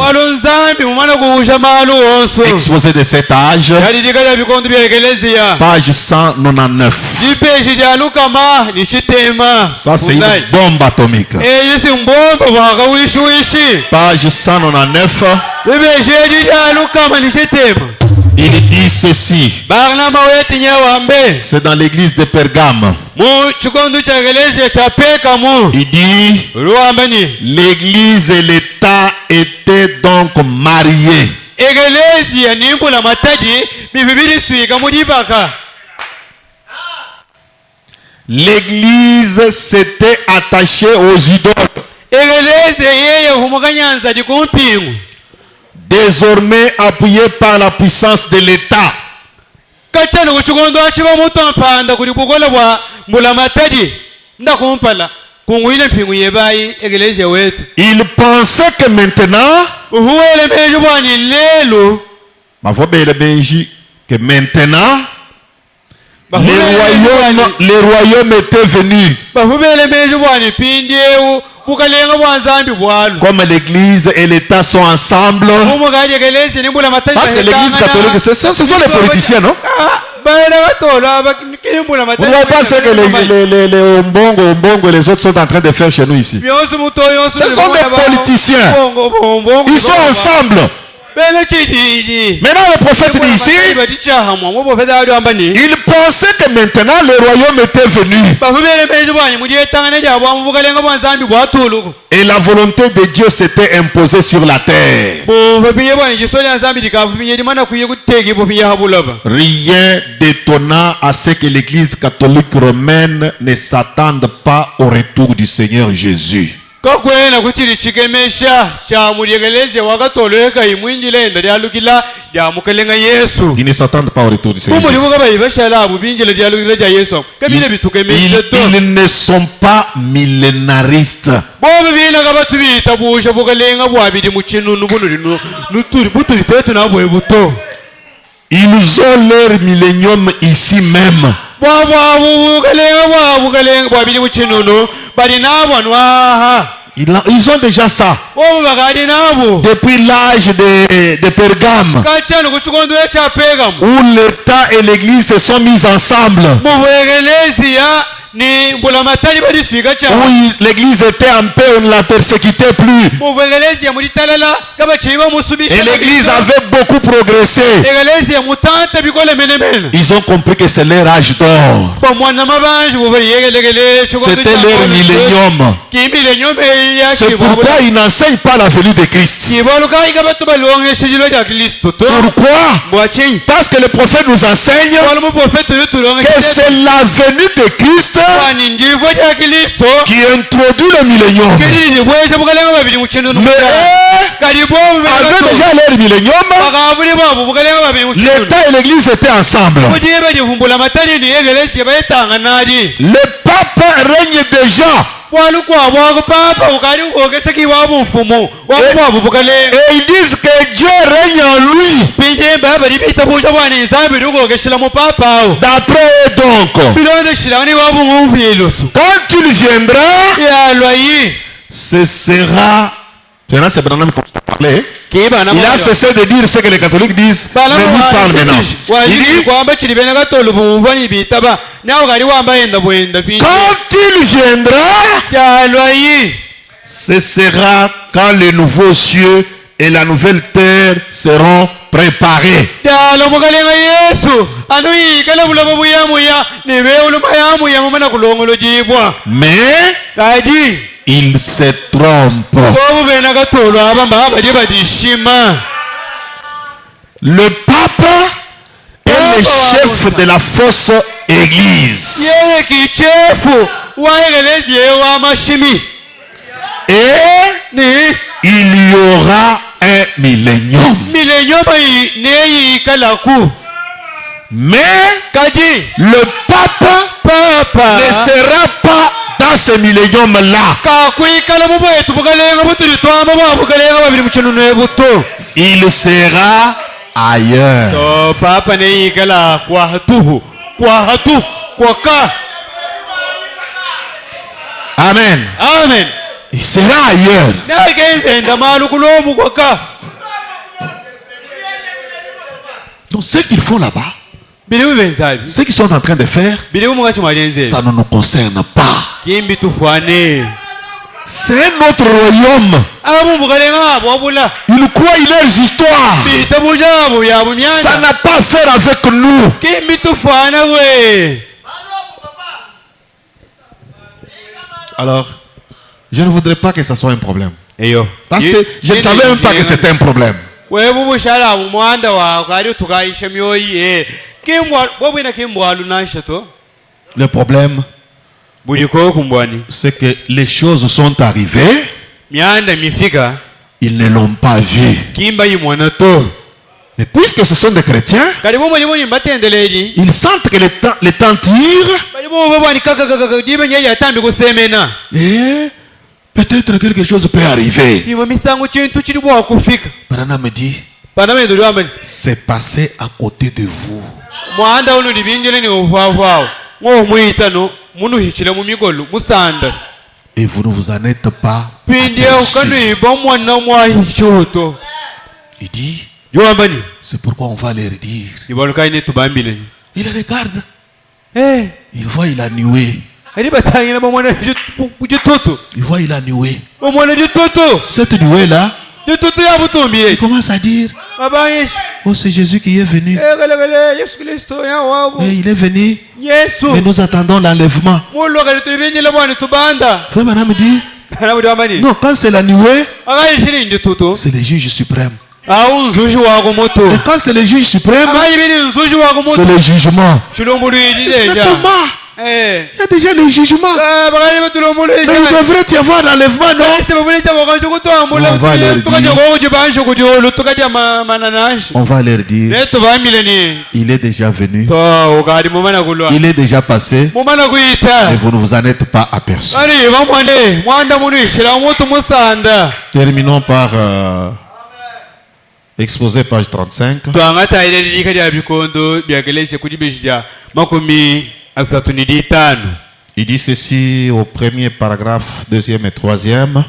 Exposé de cet âge, page 199. Ça c'est une bombe atomique. Page 199. Il dit ceci. C'est dans l'église de Pergame. Il dit, l'église et l'État étaient donc mariés. L'église s'était attachée aux idoles. Désormais appuyée par la puissance de l'État. Il pensait que maintenant, les royaumes étaient venus. Comme l'église et l'État sont ensemble. Parce que l'église catholique, ce sont les politiciens, non? Vous ne voyez pas ce que les Ombongo et les autres sont en train de faire chez nous ici. Ce sont des politiciens. Ils sont ensemble. Maintenant le prophète dit ici, il pensait que maintenant le royaume était venu. Et la volonté de Dieu s'était imposée sur la terre. Rien d'étonnant à ce que l'église catholique romaine ne s'attende pas au retour du Seigneur Jésus. Ils ne s'attendent pas au retour du Seigneur. Ils ne sont pas millénaristes. Ils ont leur millénium ici même. Ils ont déjà ça. Depuis l'âge de Pergame, où l'État et l'Église se sont mis ensemble. Où l'église était en paix, on ne la persécutait plus. Et l'église avait beaucoup progressé. Ils ont compris que c'est leur âge d'or. C'était leur millénium. C'est pourquoi ils n'enseignent pas la venue de Christ. Pourquoi? Parce que le prophète nous enseigne que c'est la venue de Christ qui introduit le millénium. Mais avec déjà leur millénium, l'État et l'Église étaient ensemble. Le pape règne déjà. Et ils disent que Dieu règne en lui. D'après eux donc, quand tu viendras, ce sera... Maintenant c'est Branham qu'on parlait. Il a cessé de dire ce que les catholiques disent, mais lui parle maintenant. Il dit, quand il viendra, ce sera quand les nouveaux cieux et la nouvelle terre seront préparés. Mais il se trompe. Le pape est le chef de la fausse église. Et il y aura un millénium. Mais le pape ne sera pas dans ce millénium-là. Il sera ailleurs. Amen. Amen. Il sera ailleurs. Donc ce qu'ils font là-bas, ce qu'ils sont en train de faire, ça ne nous concerne pas. C'est notre royaume. Ils croient en leurs histoires. Ça n'a pas à faire avec nous. Alors, je ne voudrais pas que ça soit un problème. Parce que je ne savais même pas que c'était un problème. Le problème, c'est que les choses sont arrivées. Ils ne l'ont pas vu. Mais puisque ce sont des chrétiens, ils sentent que le temps tire. Et peut-être quelque chose peut arriver. Branham me dit, c'est passé à côté de vous. Et vous ne vous en êtes pas aperçus. Il dit, c'est pourquoi on va leur dire. Il regarde. Il voit, il a nué. Il voit, il a nué. Cette nuée-là, il commence à dire, oh, c'est Jésus qui est venu. Et il est venu. Mais nous attendons l'enlèvement. Frère Madame dit, non, quand c'est la nuée, c'est le juge suprême. Et quand c'est le juge suprême, c'est le jugement. Mais comment? Il y a déjà le jugement. Mais il devrait y avoir l'enlèvement, non? On va leur dire, il est déjà venu. Il est déjà passé. Et vous ne vous en êtes pas aperçus. Terminons par exposé page 35. Il dit ceci au premier paragraphe, deuxième et troisième.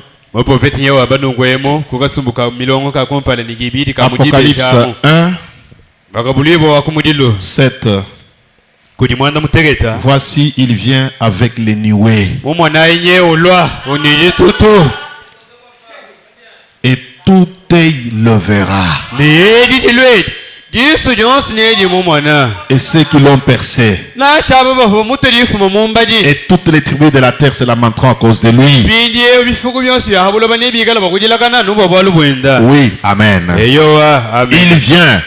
Apocalypse 1, 7. Voici, il vient avec les nuées. Et tout œil le verra. Et ceux qui l'ont percé. Et toutes les tribus de la terre se lamenteront à cause de lui. Oui, amen. Il vient.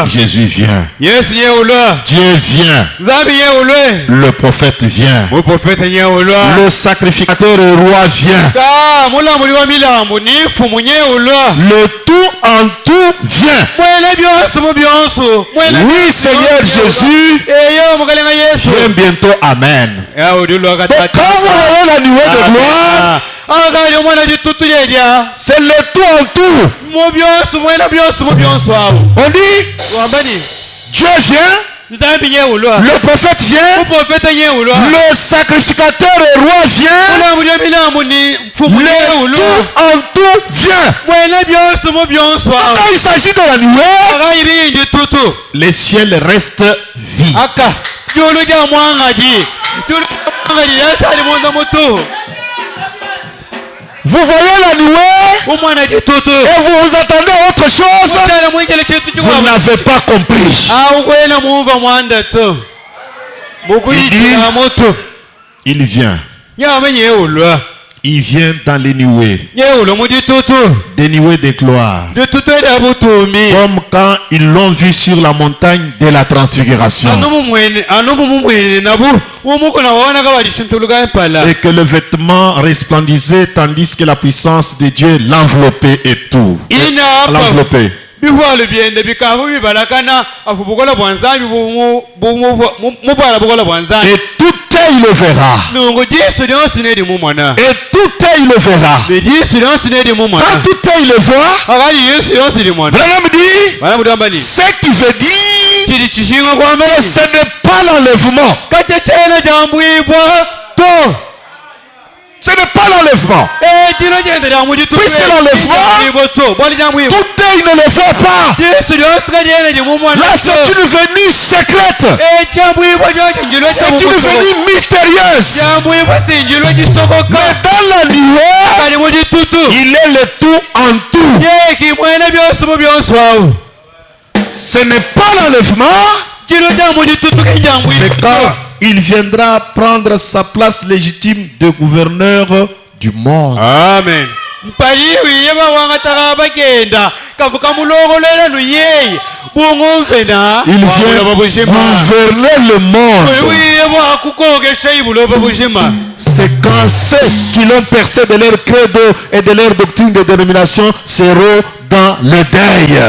Jésus vient. Dieu vient. Le prophète vient. Le sacrificateur et roi vient. Le tout en tout vient. Oui, Seigneur Jésus vient bientôt. Amen. Donc quand vous voyez la nuée de gloire, c'est le tout en tout. On dit, Dieu vient, le prophète vient, le sacrificateur et roi vient, le tout en tout vient. Quand il s'agit de la nuée, les ciels restent vides. Vous voyez la nuée et vous vous attendez à autre chose, vous n'avez pas compris. Il vient. Il vient dans les nuées. Des nuées de gloire. Comme quand ils l'ont vu sur la montagne de la transfiguration. Et que le vêtement resplendissait tandis que la puissance de Dieu l'enveloppait et tout. L'enveloppait. bivalo byende bikavu bibalakana afubukola bwanzambi muvala bukola bwanzambi. Et tout œil le verra. Nungu jisu lyonsi nedi mumwana. Et tout œil le verra. Jisu lyonsi nedi mumwana. Quand tout œil le voit, akali yesu lyonsi li mwana. Branham dit, ce qui veut dire kili chishinga kwamba que ce n'est pas l'enlèvement. kate chena jambwibwa to. Ce n'est pas l'enlèvement. Puisque l'enlèvement, tout œil ne le voit pas. Là, c'est une venue secrète. C'est une venue mystérieuse. Mais dans la lumière, il est le tout en tout. Ce n'est pas l'enlèvement. C'est quand il viendra prendre sa place légitime de gouverneur du monde. Amen. Il vient gouverner le monde. C'est quand ceux qui l'ont percé de leur credo et de leur doctrine de dénomination seront dans le deuil.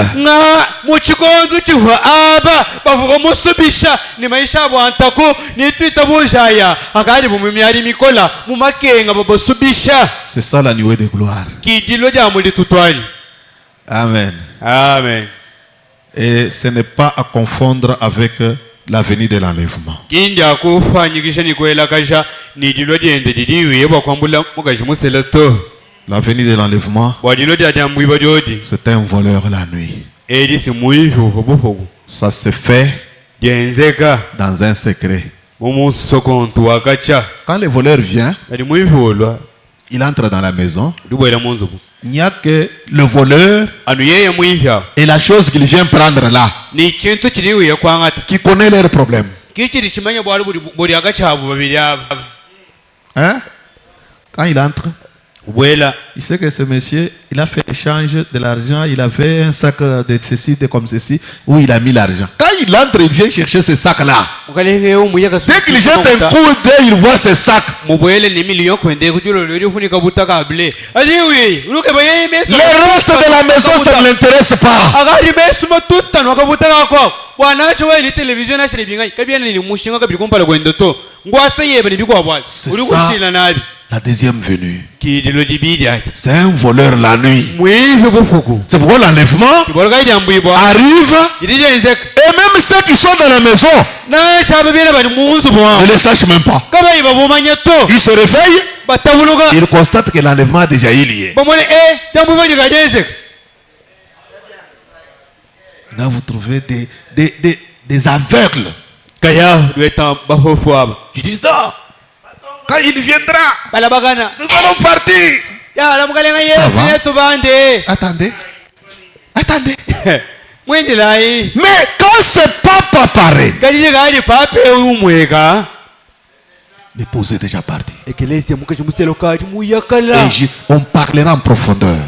C'est ça la nuée de gloire. Amen. Amen. Et ce n'est pas à confondre avec la venue de l'enlèvement. La venue de l'enlèvement, c'est un voleur la nuit. Ça se fait dans un secret. Quand le voleur vient, il entre dans la maison. Il n'y a que le voleur et la chose qu'il vient prendre là qui connaît leurs problèmes. Hein? Quand il entre, il sait que ce monsieur, il a fait échange de l'argent, il avait un sac de ceci, de comme ceci, où il a mis l'argent. Quand il entre, il vient chercher ce sac-là. Dès qu'il jette un coup d'œil, il voit ce sac. Le reste de la maison, ça ne l'intéresse pas. C'est ça. La deuxième venue. C'est un voleur la nuit. C'est pourquoi l'enlèvement arrive. Et même ceux qui sont dans la maison ne le sachent même pas. Ils se réveillent. Ils constatent que l'enlèvement a déjà eu lieu. Là, vous trouvez des aveugles. Ils disent non. Quand il viendra, nous allons partir. Attendez. Mais quand ce papa paraît, l'épouse est déjà partie. Et on parlera en profondeur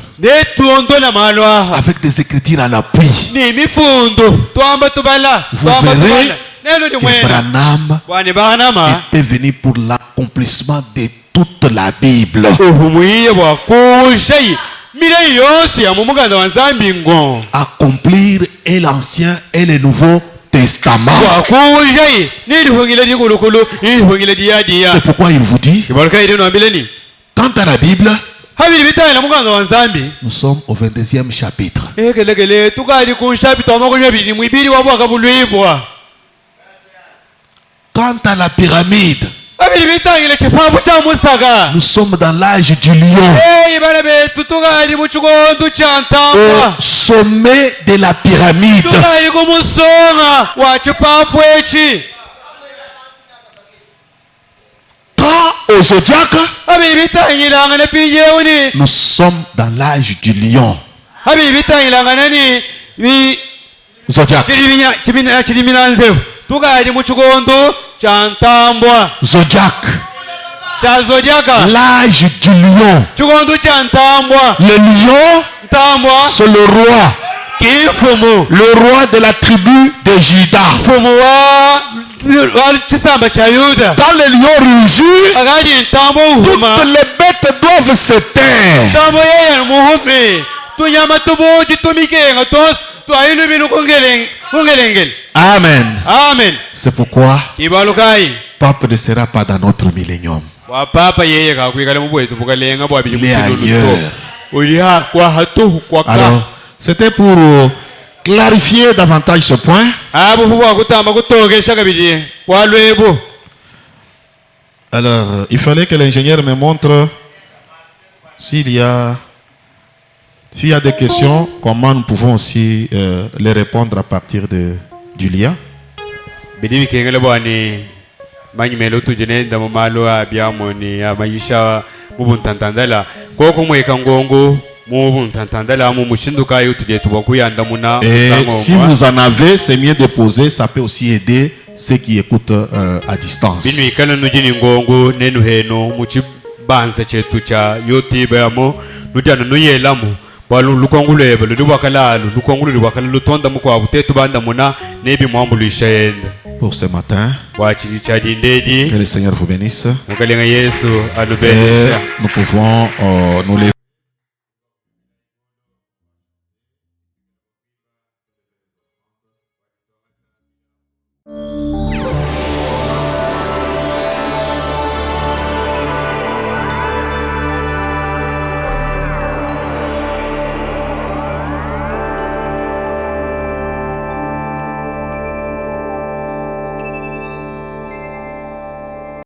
avec des écritures à l'appui. Vous verrez que Branham était venu pour l'accomplissement de toute la Bible. Accomplir et l'Ancien et le Nouveau Testament. C'est pourquoi il vous dit, quant à la Bible, nous sommes au 22e chapitre. Quant à la pyramide, nous sommes dans l'âge du lion. Au sommet de la pyramide. Quant au zodiaque, nous sommes dans l'âge du lion. Zodiaque. Zodiaque. L'âge du lion. Le lion, c'est le roi. Le roi de la tribu de Juda. Quand le lion rugit, toutes les bêtes doivent se taire. Amen. Amen. C'est pourquoi Pape ne sera pas dans notre millénium. Il est ailleurs. Alors, c'était pour clarifier davantage ce point. Alors, il fallait que l'ingénieur me montre s'il y a des questions, comment nous pouvons aussi les répondre à partir du lien. Manyimelo tujenenda mumalo abyamoni amayisha mubuntantandala koko mweka ngongo mubuntantandala mu mushinduka yo tuje tubakuyanda muna si vous en avez, c'est mieux de poser, ça peut aussi aider ceux qui écoutent à distance. Binu ikala nujini ngongo nenu heno muchibanza chetu cha yotibe amo nujana nuyelamu balu lukongulebe lubakalalu lukongulu lubakala lutonda mukwa butetu banda muna nebi mwambulu ishenda. Pour ce matin, que le Seigneur vous bénisse. Et nous pouvons nous lever.